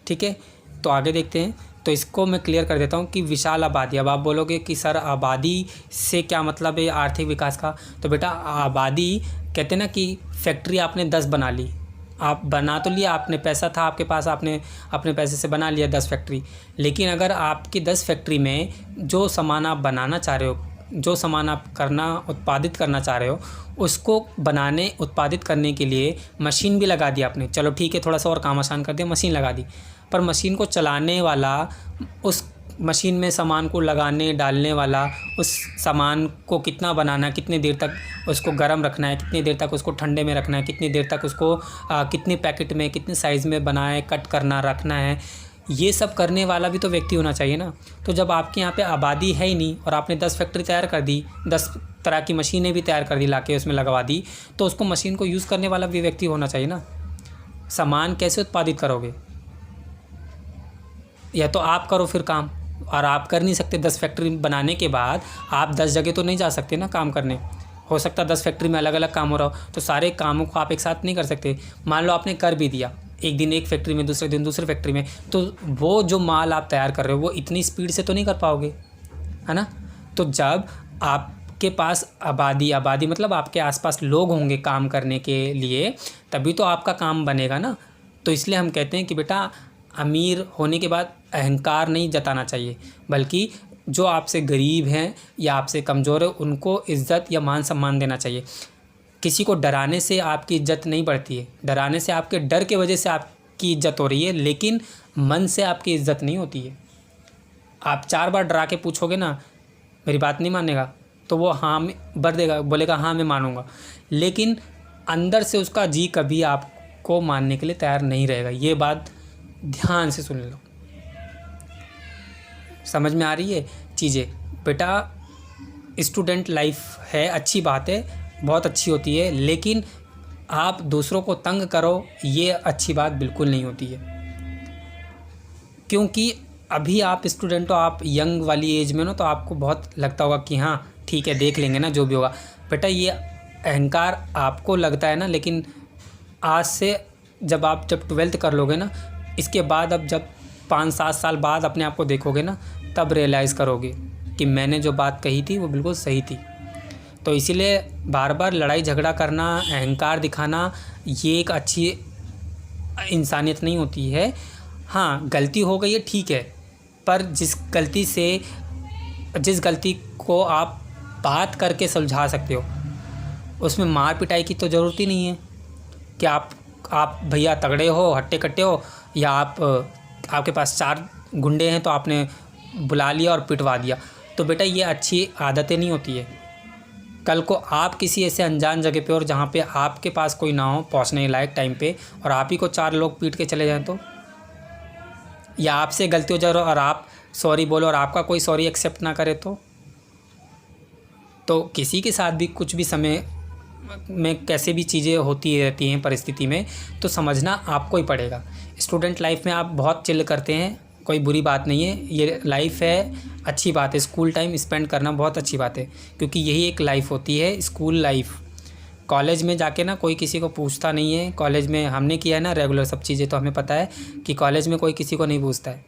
ठीक है, तो आगे देखते हैं। तो इसको मैं क्लियर कर देता हूँ कि विशाल आबादी। अब आप बोलोगे कि सर आबादी से क्या मतलब है आर्थिक विकास का, तो बेटा आबादी कहते हैं ना कि फैक्ट्री आपने 10 बना ली, आप बना तो लिया, आपने पैसा था आपके पास, आपने अपने पैसे से बना लिया 10 फैक्ट्री, लेकिन अगर आपकी 10 फैक्ट्री में जो सामान आप बनाना चाह रहे हो, जो सामान आप उत्पादित करना चाह रहे हो, उसको उत्पादित करने के लिए मशीन भी लगा दी आपने, चलो ठीक है थोड़ा सा और काम आसान कर दिया, मशीन लगा दी, पर मशीन को चलाने वाला, उस मशीन में सामान को लगाने डालने वाला, उस सामान को कितना बनाना, कितने देर तक उसको गर्म रखना है, कितनी देर तक उसको ठंडे में रखना है, कितनी देर तक उसको कितने पैकेट में, कितने साइज़ में बनाए, कट करना, रखना है, ये सब करने वाला भी तो व्यक्ति होना चाहिए ना। तो जब आपके यहाँ पे आबादी है ही नहीं और आपने 10 फैक्ट्री तैयार कर दी, 10 तरह की मशीनें भी तैयार कर दी, लाके उसमें लगवा दी, तो उसको मशीन को यूज़ करने वाला भी व्यक्ति होना चाहिए ना। सामान कैसे उत्पादित करोगे, या तो आप करो फिर काम, और आप कर नहीं सकते। 10 फैक्ट्री बनाने के बाद आप 10 जगह तो नहीं जा सकते ना काम करने। हो सकता है 10 फैक्ट्री में अलग अलग काम हो रहा हो, तो सारे कामों को आप एक साथ नहीं कर सकते। मान लो आपने कर भी दिया, एक दिन एक फैक्ट्री में, दूसरे दिन दूसरे फैक्ट्री में, तो वो जो माल आप तैयार कर रहे हो वो इतनी स्पीड से तो नहीं कर पाओगे, है ना। तो जब आपके पास आबादी मतलब आपके आसपास लोग होंगे काम करने के लिए, तभी तो आपका काम बनेगा ना। तो इसलिए हम कहते हैं कि बेटा अमीर होने के बाद अहंकार नहीं जताना चाहिए, बल्कि जो आपसे गरीब हैं या आपसे कमज़ोर है उनको इज़्ज़त या मान सम्मान देना चाहिए। किसी को डराने से आपकी इज़्ज़त नहीं बढ़ती है, डराने से आपके डर के वजह से आपकी इज़्ज़त हो रही है, लेकिन मन से आपकी इज़्ज़त नहीं होती है। आप 4 बार डरा के पूछोगे ना, मेरी बात नहीं मानेगा, तो वो हाँ में भर देगा, बोलेगा हाँ मैं मानूंगा, लेकिन अंदर से उसका जी कभी आपको मानने के लिए तैयार नहीं रहेगा। ये बात ध्यान से सुन लो, समझ में आ रही है चीज़ें। बेटा स्टूडेंट लाइफ है, अच्छी बात है, बहुत अच्छी होती है, लेकिन आप दूसरों को तंग करो ये अच्छी बात बिल्कुल नहीं होती है। क्योंकि अभी आप स्टूडेंट हो, आप यंग वाली एज में हो, तो आपको बहुत लगता होगा कि हाँ ठीक है देख लेंगे ना जो भी होगा। बेटा ये अहंकार आपको लगता है ना, लेकिन आज से जब 12th कर लोगे ना, इसके बाद अब जब 5-7 साल बाद अपने आप को देखोगे ना, तब रियलाइज़ करोगे कि मैंने जो बात कही थी वो बिल्कुल सही थी। तो इसीलिए बार बार लड़ाई झगड़ा करना, अहंकार दिखाना, ये एक अच्छी इंसानियत नहीं होती है। हाँ गलती हो गई है ठीक है, पर जिस गलती को आप बात करके सुलझा सकते हो, उसमें मार पिटाई की तो ज़रूरत ही नहीं है कि आप भैया तगड़े हो, हट्टे कट्टे हो, या आपके पास 4 गुंडे हैं तो आपने बुला लिया और पिटवा दिया। तो बेटा ये अच्छी आदतें नहीं होती है। कल को आप किसी ऐसे अनजान जगह पे और जहाँ पे आपके पास कोई ना हो पहुँचने लायक टाइम पे, और आप ही को 4 लोग पीट के चले जाएं तो, या आपसे गलती हो जाए और आप सॉरी बोलो और आपका कोई सॉरी एक्सेप्ट ना करे तो किसी के साथ भी कुछ भी समय में कैसे भी चीज़ें होती रहती हैं परिस्थिति में, तो समझना आपको ही पड़ेगा। स्टूडेंट लाइफ में आप बहुत चिल करते हैं, कोई बुरी बात नहीं है, ये लाइफ है, अच्छी बात है। स्कूल टाइम स्पेंड करना बहुत अच्छी बात है, क्योंकि यही एक लाइफ होती है स्कूल लाइफ। कॉलेज में जाके ना कोई किसी को पूछता नहीं है। कॉलेज में हमने किया है ना रेगुलर सब चीज़ें, तो हमें पता है कि कॉलेज में कोई किसी को नहीं पूछता है।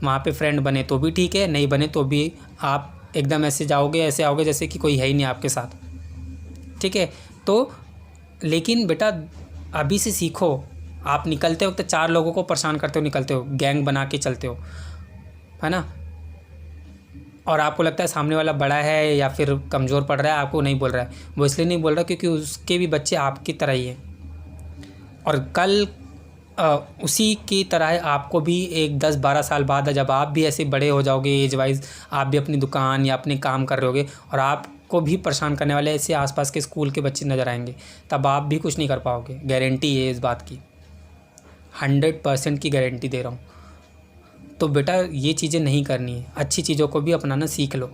वहाँ पे फ्रेंड बने तो भी ठीक है, नहीं बने तो भी आप एकदम ऐसे जाओगे, ऐसे आओगे जैसे कि कोई है ही नहीं आपके साथ, ठीक है। तो लेकिन बेटा अभी से सीखो। आप निकलते वक्त 4 लोगों को परेशान करते हो निकलते हो, गैंग बना के चलते हो, है ना, और आपको लगता है सामने वाला बड़ा है या फिर कमज़ोर पड़ रहा है, आपको नहीं बोल रहा है। वो इसलिए नहीं बोल रहा क्योंकि उसके भी बच्चे आपकी तरह ही हैं, और कल उसी की तरह आपको भी एक 10-12 साल बाद जब आप भी ऐसे बड़े हो जाओगे एज वाइज, आप भी अपनी दुकान या अपने काम कर रहे होगे और आपको भी परेशान करने वाले ऐसे आसपास के स्कूल के बच्चे नज़र आएंगे, तब आप भी कुछ नहीं कर पाओगे। गारंटी है इस बात की, 100% की गारंटी दे रहा हूँ। तो बेटा ये चीज़ें नहीं करनी है, अच्छी चीज़ों को भी अपनाना सीख लो।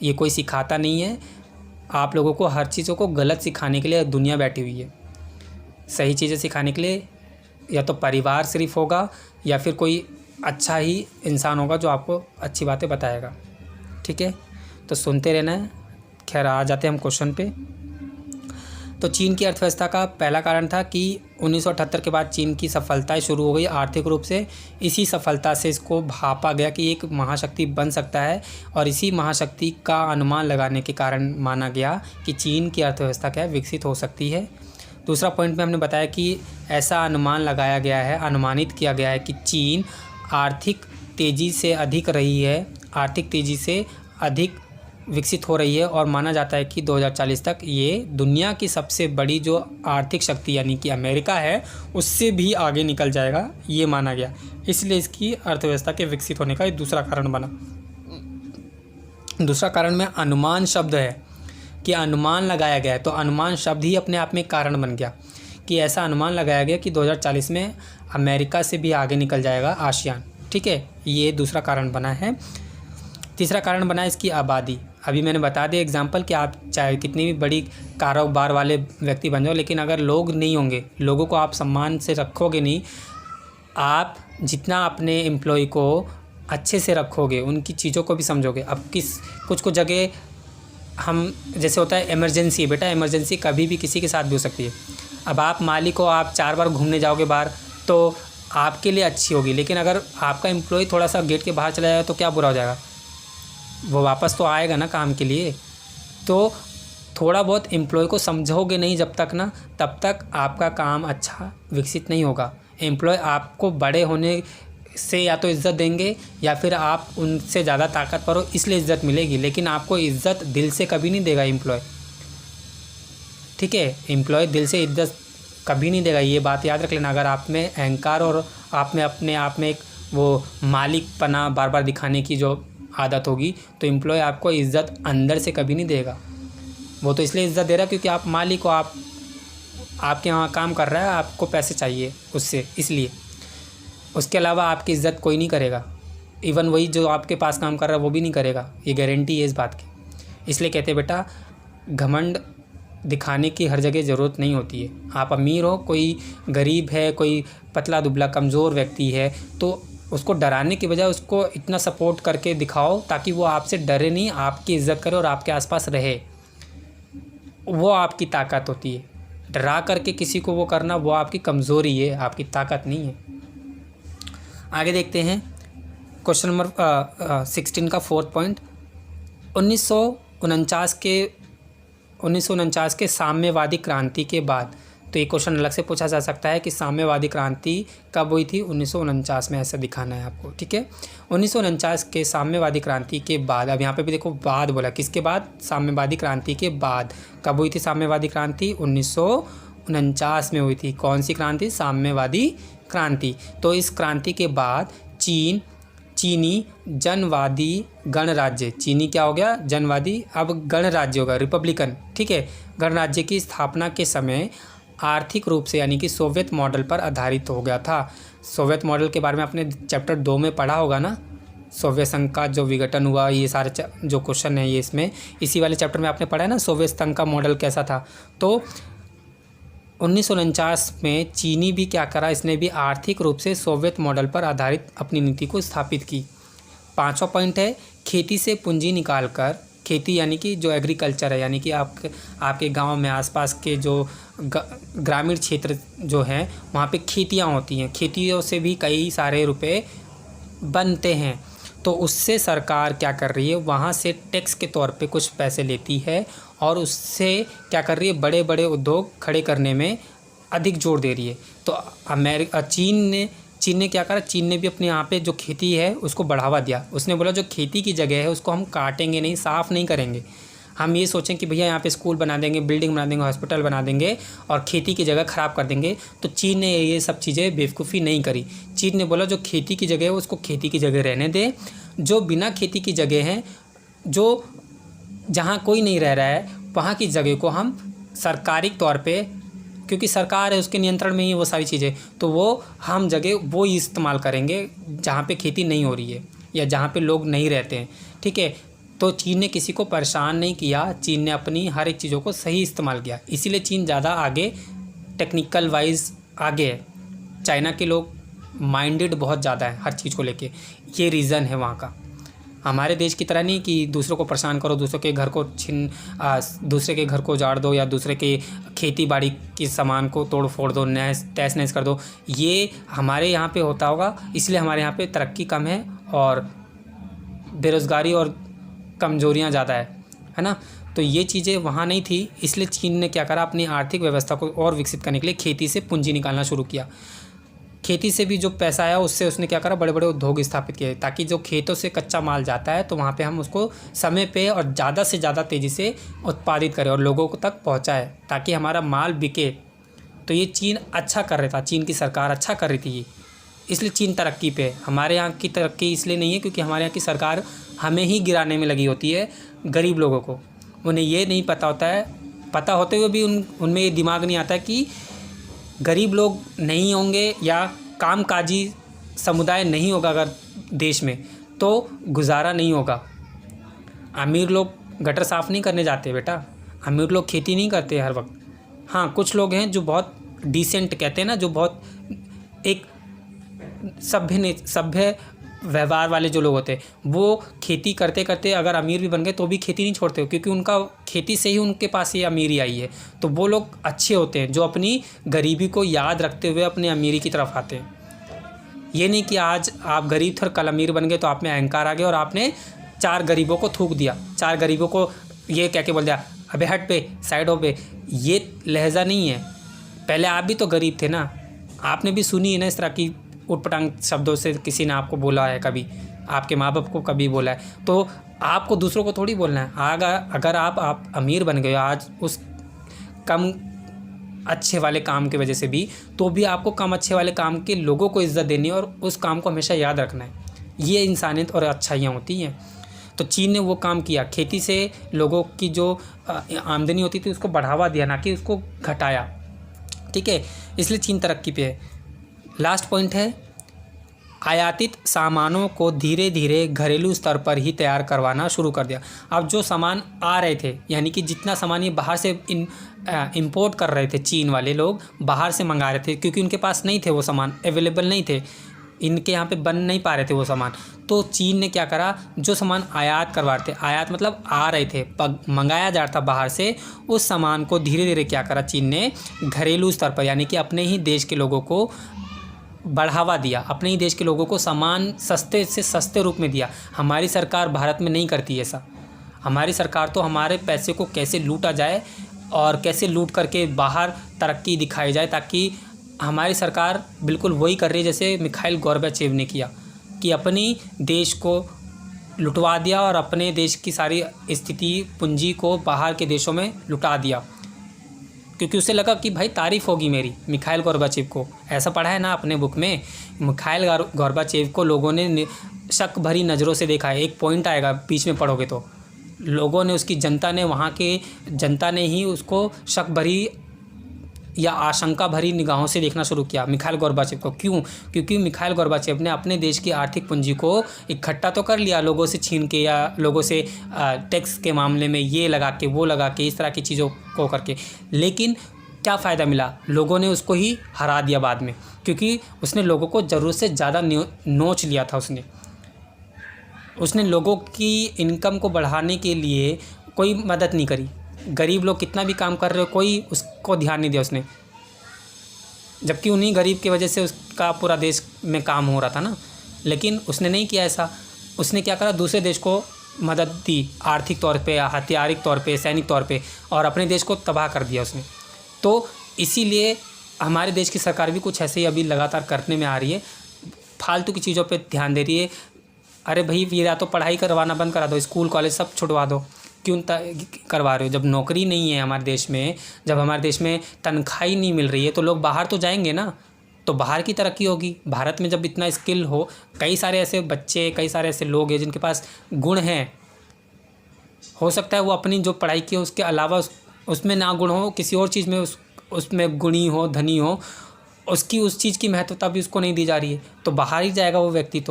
ये कोई सिखाता नहीं है आप लोगों को, हर चीज़ों को गलत सिखाने के लिए दुनिया बैठी हुई है। सही चीज़ें सिखाने के लिए या तो परिवार सिर्फ होगा या फिर कोई अच्छा ही इंसान होगा जो आपको अच्छी बातें बताएगा, ठीक है। तो सुनते रहना है। खैर आ जाते हैं हम क्वेश्चन पे। तो चीन की अर्थव्यवस्था का पहला कारण था कि 1978 के बाद चीन की सफलताएं शुरू हो गई आर्थिक रूप से। इसी सफलता से इसको भापा गया कि एक महाशक्ति बन सकता है, और इसी महाशक्ति का अनुमान लगाने के कारण माना गया कि चीन की अर्थव्यवस्था क्या है, विकसित हो सकती है। दूसरा पॉइंट में हमने बताया कि ऐसा अनुमान लगाया गया है, अनुमानित किया गया है कि चीन आर्थिक तेज़ी से अधिक विकसित हो रही है, और माना जाता है कि 2040 तक ये दुनिया की सबसे बड़ी जो आर्थिक शक्ति यानी कि अमेरिका है उससे भी आगे निकल जाएगा, ये माना गया। इसलिए इसकी अर्थव्यवस्था के विकसित होने का ये दूसरा कारण बना। दूसरा कारण में अनुमान शब्द है कि अनुमान लगाया गया है, तो अनुमान शब्द ही अपने आप में कारण बन गया कि ऐसा अनुमान लगाया गया कि 2040 में अमेरिका से भी आगे निकल जाएगा आसियान, ठीक है। ये दूसरा कारण बना है। तीसरा कारण बना है इसकी आबादी। अभी मैंने बता दिया एग्जांपल कि आप चाहे कितनी भी बड़ी कारोबार वाले व्यक्ति बन जाओ, लेकिन अगर लोग नहीं होंगे, लोगों को आप सम्मान से रखोगे नहीं, आप जितना अपने एम्प्लॉय को अच्छे से रखोगे, उनकी चीज़ों को भी समझोगे। अब कुछ जगह हम जैसे होता है इमरजेंसी, बेटा इमरजेंसी कभी भी किसी के साथ भी हो सकती है। अब आप मालिक को आप 4 बार घूमने जाओगे बाहर तो आपके लिए अच्छी होगी, लेकिन अगर आपका एम्प्लॉय थोड़ा सा गेट के बाहर चला जाएगा तो क्या बुरा हो जाएगा, वो वापस तो आएगा ना काम के लिए। तो थोड़ा बहुत एम्प्लॉय को समझोगे नहीं जब तक ना, तब तक आपका काम अच्छा विकसित नहीं होगा। एम्प्लॉय आपको बड़े होने से या तो इज़्ज़त देंगे या फिर आप उनसे ज़्यादा ताकतवर हो इसलिए इज़्ज़त मिलेगी, लेकिन आपको इज़्ज़त दिल से कभी नहीं देगा एम्प्लॉय, ठीक है। एम्प्लॉय दिल से इज़्ज़त कभी नहीं देगा, ये बात याद रख लेना। अगर आप में अहंकार और आप में अपने आप में एक वो मालिकपना बार बार दिखाने की जो आदत होगी, तो एम्प्लॉय आपको इज़्ज़त अंदर से कभी नहीं देगा। वो तो इसलिए इज़्ज़त दे रहा है क्योंकि आप मालिक हो, आपके यहाँ काम कर रहा है, आपको पैसे चाहिए उससे, इसलिए। उसके अलावा आपकी इज़्ज़त कोई नहीं करेगा, इवन वही जो आपके पास काम कर रहा है वो भी नहीं करेगा, ये गारंटी है इस बात की, इसलिए कहते हैं बेटा घमंड दिखाने की हर जगह ज़रूरत नहीं होती है। आप अमीर हो, कोई गरीब है, कोई पतला दुबला कमज़ोर व्यक्ति है, तो उसको डराने की बजाय उसको इतना सपोर्ट करके दिखाओ ताकि वो आपसे डरे नहीं, आपकी इज़्ज़त करे और आपके आसपास रहे। वो आपकी ताकत होती है। डरा करके किसी को वो करना वो आपकी कमज़ोरी है, आपकी ताकत नहीं है। आगे देखते हैं क्वेश्चन नंबर 16 का 4th पॉइंट। 1949 के साम्यवादी क्रांति के बाद, तो ये क्वेश्चन अलग से पूछा जा सकता है कि साम्यवादी क्रांति कब हुई थी। 1949 में ऐसा दिखाना है आपको, ठीक है। 1949 के साम्यवादी क्रांति के बाद, अब यहाँ पे भी देखो बाद बोला, किसके बाद, साम्यवादी क्रांति के बाद। कब हुई थी साम्यवादी क्रांति, 1949 में हुई थी। कौन सी क्रांति, साम्यवादी क्रांति। तो इस क्रांति के बाद चीनी जनवादी गणराज्य, चीनी क्या हो गया, जनवादी, अब गणराज्य होगा, रिपब्लिकन, ठीक है। गणराज्य की स्थापना के समय आर्थिक रूप से यानी कि सोवियत मॉडल पर आधारित हो गया था। सोवियत मॉडल के बारे में आपने चैप्टर 2 में पढ़ा होगा ना, सोवियत संघ का जो विघटन हुआ, ये सारे जो क्वेश्चन है ये इसमें इसी वाले चैप्टर में आपने पढ़ा है ना, सोवियत संघ का मॉडल कैसा था। तो 1949 में चीनी भी क्या करा, इसने भी आर्थिक रूप से सोवियत मॉडल पर आधारित अपनी नीति को स्थापित की। 5वां पॉइंट है खेती से पूंजी निकालकर, खेती यानी कि जो एग्रीकल्चर है, यानी कि आपके गांव में आसपास के जो ग्रामीण क्षेत्र जो हैं वहाँ पे खेतियाँ होती हैं, खेतियों से भी कई सारे रुपए बनते हैं। तो उससे सरकार क्या कर रही है, वहाँ से टैक्स के तौर पे कुछ पैसे लेती है और उससे क्या कर रही है, बड़े बड़े उद्योग खड़े करने में अधिक जोर दे रही है। तो चीन ने क्या करा, चीन ने भी अपने यहाँ पे जो खेती है उसको बढ़ावा दिया। उसने बोला जो खेती की जगह है उसको हम काटेंगे नहीं, साफ़ नहीं करेंगे। हम ये सोचें कि भैया यहाँ पे स्कूल बना देंगे, बिल्डिंग बना देंगे, हॉस्पिटल बना देंगे और खेती की जगह ख़राब कर देंगे। तो चीन ने ये सब चीज़ें बेवकूफ़ी नहीं करी। चीन ने बोला जो खेती की जगह है उसको खेती की जगह रहने दे, जो बिना खेती की जगह है, जो जहाँ कोई नहीं रह रहा है, वहाँ की जगह को हम सरकारी तौर पे, क्योंकि सरकार है उसके नियंत्रण में ही वो सारी चीज़ें, तो वो हम जगह वो ही इस्तेमाल करेंगे जहाँ पे खेती नहीं हो रही है या जहाँ पे लोग नहीं रहते हैं, ठीक है। तो चीन ने किसी को परेशान नहीं किया, चीन ने अपनी हर एक चीज़ों को सही इस्तेमाल किया, इसीलिए चीन ज़्यादा आगे टेक्निकल वाइज आगे है। चाइना के लोग माइंडेड बहुत ज़्यादा है हर चीज़ को लेके, ये रीज़न है वहाँ का। हमारे देश की तरह नहीं कि दूसरों को परेशान करो, दूसरों के घर को दूसरे के घर को उजाड़ दो या दूसरे के खेती बाड़ी के सामान को तोड़ फोड़ दो, तहस नहस कर दो। ये हमारे यहाँ पे होता होगा, इसलिए हमारे यहाँ पे तरक्की कम है और बेरोज़गारी और कमज़ोरियाँ ज़्यादा है ना। तो ये चीज़ें वहाँ नहीं थी, इसलिए चीन ने क्या करा, अपनी आर्थिक व्यवस्था को और विकसित करने के लिए खेती से पूंजी निकालना शुरू किया। खेती से भी जो पैसा आया उससे उसने क्या करा, बड़े बड़े उद्योग स्थापित किए, ताकि जो खेतों से कच्चा माल जाता है तो वहाँ पे हम उसको समय पे और ज़्यादा से ज़्यादा तेज़ी से उत्पादित करें और लोगों को तक पहुँचाए ताकि हमारा माल बिके। तो ये चीन अच्छा कर रहा था, चीन की सरकार अच्छा कर रही थी, इसलिए चीन तरक्की पे। हमारे यहाँ की तरक्की इसलिए नहीं है क्योंकि हमारे यहाँ की सरकार हमें ही गिराने में लगी होती है, गरीब लोगों को। उन्हें ये नहीं पता होता है, पता होते हुए भी उनमें ये दिमाग नहीं आता कि गरीब लोग नहीं होंगे या कामकाजी समुदाय नहीं होगा अगर देश में, तो गुजारा नहीं होगा। अमीर लोग गटर साफ़ नहीं करने जाते बेटा, अमीर लोग खेती नहीं करते हर वक्त। हाँ, कुछ लोग हैं जो बहुत डिसेंट कहते हैं ना, जो बहुत एक सभ्य व्यवहार वाले जो लोग होते हैं, वो खेती करते करते अगर अमीर भी बन गए तो भी खेती नहीं छोड़ते, क्योंकि उनका खेती से ही उनके पास ये अमीरी आई है। तो वो लोग अच्छे होते हैं जो अपनी गरीबी को याद रखते हुए अपने अमीरी की तरफ आते हैं। ये नहीं कि आज आप गरीब थे और कल अमीर बन गए तो आप में अहंकार आ गया और आपने 4 गरीबों को थूक दिया, 4 गरीबों को ये कह के बोल दिया अबे हट पे, साइड हो पे। ये लहजा नहीं है। पहले आप भी तो गरीब थे ना, आपने भी सुनी है ना इस तरह की उटपटांग शब्दों से किसी ने आपको बोला है, कभी आपके माँ बाप को कभी बोला है, तो आपको दूसरों को थोड़ी बोलना है। अगर आप अमीर बन गए आज उस कम अच्छे वाले काम की वजह से भी, तो भी आपको कम अच्छे वाले काम के लोगों को इज़्ज़त देनी है और उस काम को हमेशा याद रखना है। ये इंसानियत और अच्छाइयाँ होती हैं। तो चीन ने वो काम किया, खेती से लोगों की जो आमदनी होती थी उसको बढ़ावा दिया, ना कि उसको घटाया, ठीक है। इसलिए चीन तरक्की पे है। लास्ट पॉइंट है आयातित सामानों को धीरे धीरे घरेलू स्तर पर ही तैयार करवाना शुरू कर दिया। अब जो सामान आ रहे थे, यानी कि जितना सामान ये बाहर से इंपोर्ट कर रहे थे, चीन वाले लोग बाहर से मंगा रहे थे, क्योंकि उनके पास नहीं थे, वो सामान अवेलेबल नहीं थे, इनके यहाँ पे बन नहीं पा रहे थे वो सामान। तो चीन ने क्या करा, जो सामान आयात करवा रहे थे, आयात मतलब आ रहे थे, मंगाया जा रहा था बाहर से, उस सामान को धीरे धीरे क्या करा चीन ने, घरेलू स्तर पर यानी कि अपने ही देश के लोगों को बढ़ावा दिया, अपने ही देश के लोगों को सामान सस्ते से सस्ते रूप में दिया। हमारी सरकार भारत में नहीं करती ऐसा। हमारी सरकार तो हमारे पैसे को कैसे लूटा जाए और कैसे लूट करके बाहर तरक्की दिखाई जाए, ताकि हमारी सरकार बिल्कुल वही कर रही है जैसे मिखाइल गोर्बाचेव ने किया, कि अपनी देश को लुटवा दिया और अपने देश की सारी स्थिति पूंजी को बाहर के देशों में लुटा दिया, क्योंकि उसे लगा कि भाई तारीफ़ होगी मेरी। मिखाइल गोर्बाचेव को ऐसा पढ़ा है ना अपने बुक में, मिखाइल गोर्बाचेव को लोगों ने शक भरी नज़रों से देखा है। एक पॉइंट आएगा बीच में पढ़ोगे तो, लोगों ने, उसकी जनता ने, वहाँ के जनता ने ही उसको शक भरी या आशंका भरी निगाहों से देखना शुरू किया मिखाइल गोर्बाचेव को। क्यों? क्योंकि मिखाइल गोर्बाचेव ने अपने देश की आर्थिक पूंजी को इकट्ठा तो कर लिया, लोगों से छीन के या लोगों से टैक्स के मामले में ये लगा के वो लगा के, इस तरह की चीज़ों को करके, लेकिन क्या फ़ायदा मिला? लोगों ने उसको ही हरा दिया बाद में, क्योंकि उसने लोगों को ज़रूरत से ज़्यादा नोच लिया था। उसने लोगों की इनकम को बढ़ाने के लिए कोई मदद नहीं करी। गरीब लोग कितना भी काम कर रहे हो, कोई उसको ध्यान नहीं दिया उसने, जबकि उन्हीं गरीब की वजह से उसका पूरा देश में काम हो रहा था ना। लेकिन उसने नहीं किया ऐसा। उसने क्या करा, दूसरे देश को मदद दी, आर्थिक तौर पे, हथियारिक तौर पे, सैनिक तौर पे, और अपने देश को तबाह कर दिया उसने। तो इसीलिए हमारे देश की सरकार भी कुछ ऐसे ही अभी लगातार करने में आ रही है, फालतू की चीज़ों पे ध्यान दे रही है। अरे भाई, ये या तो पढ़ाई करवाना बंद करा दो, स्कूल कॉलेज सब छुड़वा दो, क्यों करवा रहे हो? जब नौकरी नहीं है हमारे देश में, जब हमारे देश में तनख्वाह ही नहीं मिल रही है, तो लोग बाहर तो जाएंगे ना, तो बाहर की तरक्की होगी। भारत में जब इतना स्किल हो, कई सारे ऐसे बच्चे, कई सारे ऐसे लोग हैं जिनके पास गुण हैं, हो सकता है वो अपनी जो पढ़ाई की है उसके अलावा उसमें ना गुण हो, किसी और चीज़ में उसमें गुणी हो, धनी हो, उसकी उस चीज़ की महत्वता भी उसको नहीं दी जा रही है, तो बाहर ही जाएगा वो व्यक्ति।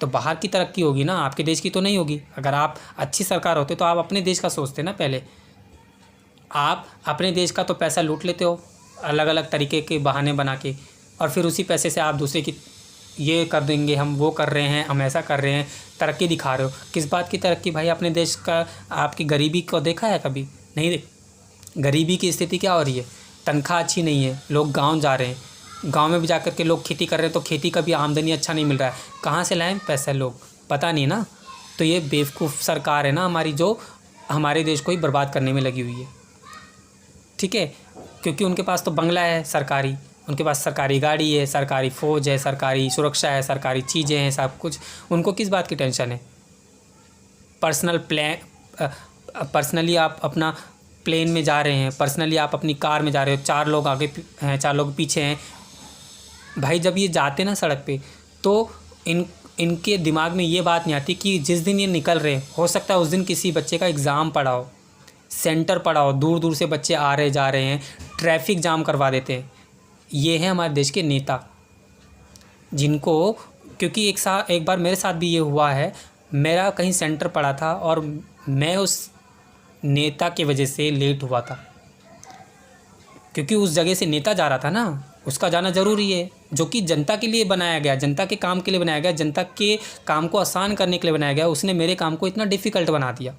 तो बाहर की तरक्की होगी ना, आपके देश की तो नहीं होगी। अगर आप अच्छी सरकार होते तो आप अपने देश का सोचते ना पहले। आप अपने देश का तो पैसा लूट लेते हो अलग अलग तरीके के बहाने बना के, और फिर उसी पैसे से आप दूसरे की ये कर देंगे, हम वो कर रहे हैं, हम ऐसा कर रहे हैं, तरक्की दिखा रहे हो। किस बात की तरक्की भाई? अपने देश का आपकी गरीबी को देखा है कभी? नहीं गरीबी की स्थिति क्या हो रही है? तनख्वाह अच्छी नहीं है, लोग गाँव जा रहे हैं, गांव में भी जाकर के लोग खेती कर रहे हैं, तो खेती का भी आमदनी अच्छा नहीं मिल रहा है, कहाँ से लाएं पैसा? लोग पता नहीं ना। तो ये बेवकूफ़ सरकार है ना हमारी, जो हमारे देश को ही बर्बाद करने में लगी हुई है। ठीक है, क्योंकि उनके पास तो बंगला है सरकारी, उनके पास सरकारी गाड़ी है, सरकारी फ़ौज है, सरकारी सुरक्षा है, सरकारी चीज़ें हैं, सब कुछ। उनको किस बात की टेंशन है? पर्सनली आप अपना प्लेन में जा रहे हैं, पर्सनली आप अपनी कार में जा रहे हो, 4 लोग आगे हैं, 4 लोग पीछे हैं भाई। जब ये जाते ना सड़क पे, तो इनके दिमाग में ये बात नहीं आती कि जिस दिन ये निकल रहे, हो सकता है उस दिन किसी बच्चे का एग्ज़ाम पड़ा हो, सेंटर पड़ा हो, दूर दूर से बच्चे आ रहे जा रहे हैं, ट्रैफिक जाम करवा देते हैं। ये हैं हमारे देश के नेता, जिनको, क्योंकि एक बार मेरे साथ भी ये हुआ है, मेरा कहीं सेंटर पड़ा था और मैं उस नेता की वजह से लेट हुआ था, क्योंकि उस जगह से नेता जा रहा था ना, उसका जाना ज़रूरी है, जो कि जनता के लिए बनाया गया, जनता के काम के लिए बनाया गया, जनता के काम को आसान करने के लिए बनाया गया। उसने मेरे काम को इतना डिफ़िकल्ट बना दिया।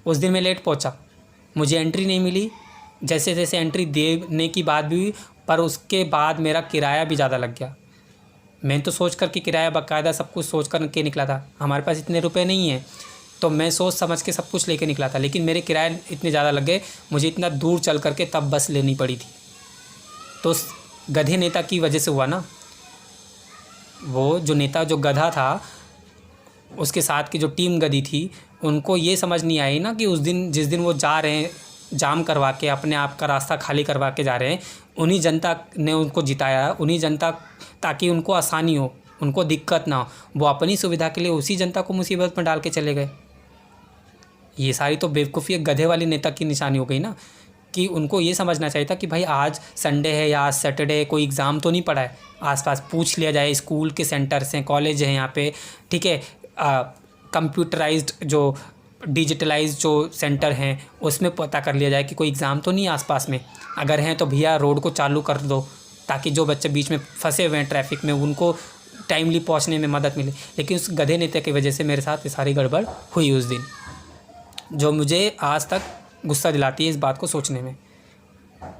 उस दिन मैं लेट पहुंचा, मुझे एंट्री नहीं मिली, जैसे जैसे एंट्री देने की बात भी हुई, पर उसके बाद मेरा किराया भी ज़्यादा लग गया। मैं तो सोच कर के किराया बाकायदा सब कुछ सोच कर के निकला था, हमारे पास इतने रुपए नहीं हैं, तो मैं सोच समझ के सब कुछ लेके निकला था, लेकिन मेरे किराए इतने ज़्यादा लग गए, मुझे इतना दूर चल करके तब बस लेनी पड़ी थी। तो गधे नेता की वजह से हुआ ना। वो जो नेता, जो गधा था, उसके साथ की जो टीम गधी थी, उनको ये समझ नहीं आई ना कि उस दिन, जिस दिन वो जा रहे हैं जाम करवा के, अपने आप का रास्ता खाली करवा के जा रहे हैं, उन्हीं जनता ने उनको जिताया, उन्हीं जनता, ताकि उनको आसानी हो, उनको दिक्कत ना हो। वो अपनी सुविधा के लिए उसी जनता को मुसीबत में डाल के चले गए। ये सारी तो बेवकूफ़ी गधे वाली नेता की निशानी हो गई ना, कि उनको ये समझना चाहिए था कि भाई आज संडे है या आज सैटरडे, कोई एग्ज़ाम तो नहीं पड़ा है, आसपास पूछ लिया जाए। स्कूल के सेंटर्स हैं, कॉलेज हैं यहाँ पे, ठीक है, कंप्यूटराइज्ड जो डिजिटलाइज्ड जो सेंटर हैं उसमें पता कर लिया जाए कि कोई एग्ज़ाम तो नहीं है आसपास में। अगर हैं तो भैया रोड को चालू कर दो, ताकि जो बच्चे बीच में फंसे हुए हैं ट्रैफिक में उनको टाइमली पहुंचने में मदद मिले। लेकिन उस गधे नेता की वजह से मेरे साथ ये सारी गड़बड़ हुई उस दिन, जो मुझे आज तक गुस्सा दिलाती है इस बात को सोचने में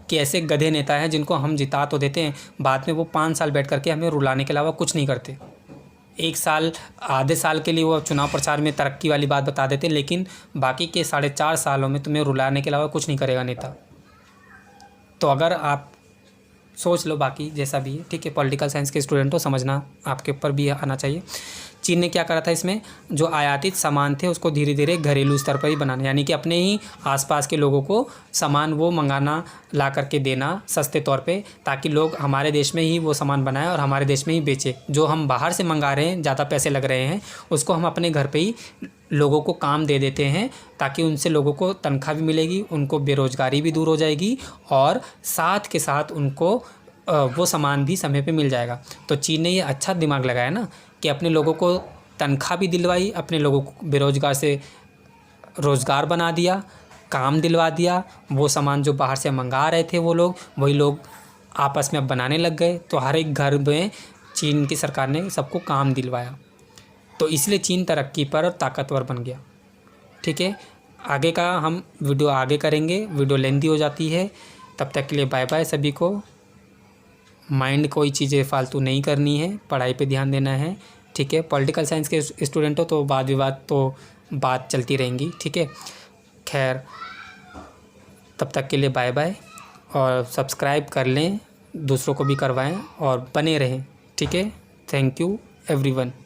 कि ऐसे गधे नेता हैं जिनको हम जिता तो देते हैं, बाद में वो 5 साल बैठ करके हमें रुलाने के अलावा कुछ नहीं करते। 1 साल, आधे साल के लिए वो चुनाव प्रचार में तरक्की वाली बात बता देते, लेकिन बाकी के 4.5 सालों में तुम्हें रुलाने के अलावा कुछ नहीं करेगा नेता। तो अगर आप सोच लो, बाकी जैसा भी है, ठीक है, पॉलिटिकल साइंस के स्टूडेंट हो, समझना आपके ऊपर भी आना चाहिए। चीन ने क्या करा था, इसमें जो आयातित सामान थे उसको धीरे धीरे घरेलू स्तर पर ही बनाना, यानी कि अपने ही आसपास के लोगों को सामान वो मंगाना, ला करके देना सस्ते तौर पे, ताकि लोग हमारे देश में ही वो सामान बनाएं और हमारे देश में ही बेचें। जो हम बाहर से मंगा रहे हैं, ज़्यादा पैसे लग रहे हैं, उसको हम अपने घर पे ही लोगों को काम दे देते हैं, ताकि उनसे लोगों को तनख्वाह भी मिलेगी, उनको बेरोज़गारी भी दूर हो जाएगी और साथ के साथ उनको वो सामान भी समय पे मिल जाएगा। तो चीन ने ये अच्छा दिमाग लगाया ना कि अपने लोगों को तनख्वाह भी दिलवाई, अपने लोगों को बेरोज़गार से रोज़गार बना दिया, काम दिलवा दिया। वो सामान जो बाहर से मंगा रहे थे वो लोग, वही लोग आपस में अब बनाने लग गए। तो हर एक घर में चीन की सरकार ने सबको काम दिलवाया, तो इसलिए चीन तरक्की पर और ताकतवर बन गया। ठीक है, आगे का हम वीडियो आगे करेंगे, वीडियो लेंदी हो जाती है। तब तक के लिए बाय बाय सभी को। माइंड कोई चीज़ें फालतू नहीं करनी है, पढ़ाई पे ध्यान देना है। ठीक है, पॉलिटिकल साइंस के स्टूडेंट हो तो वाद विवाद तो बात चलती रहेंगी। ठीक है, खैर तब तक के लिए बाय बाय, और सब्सक्राइब कर लें, दूसरों को भी करवाएं और बने रहें। ठीक है, थैंक यू एवरीवन।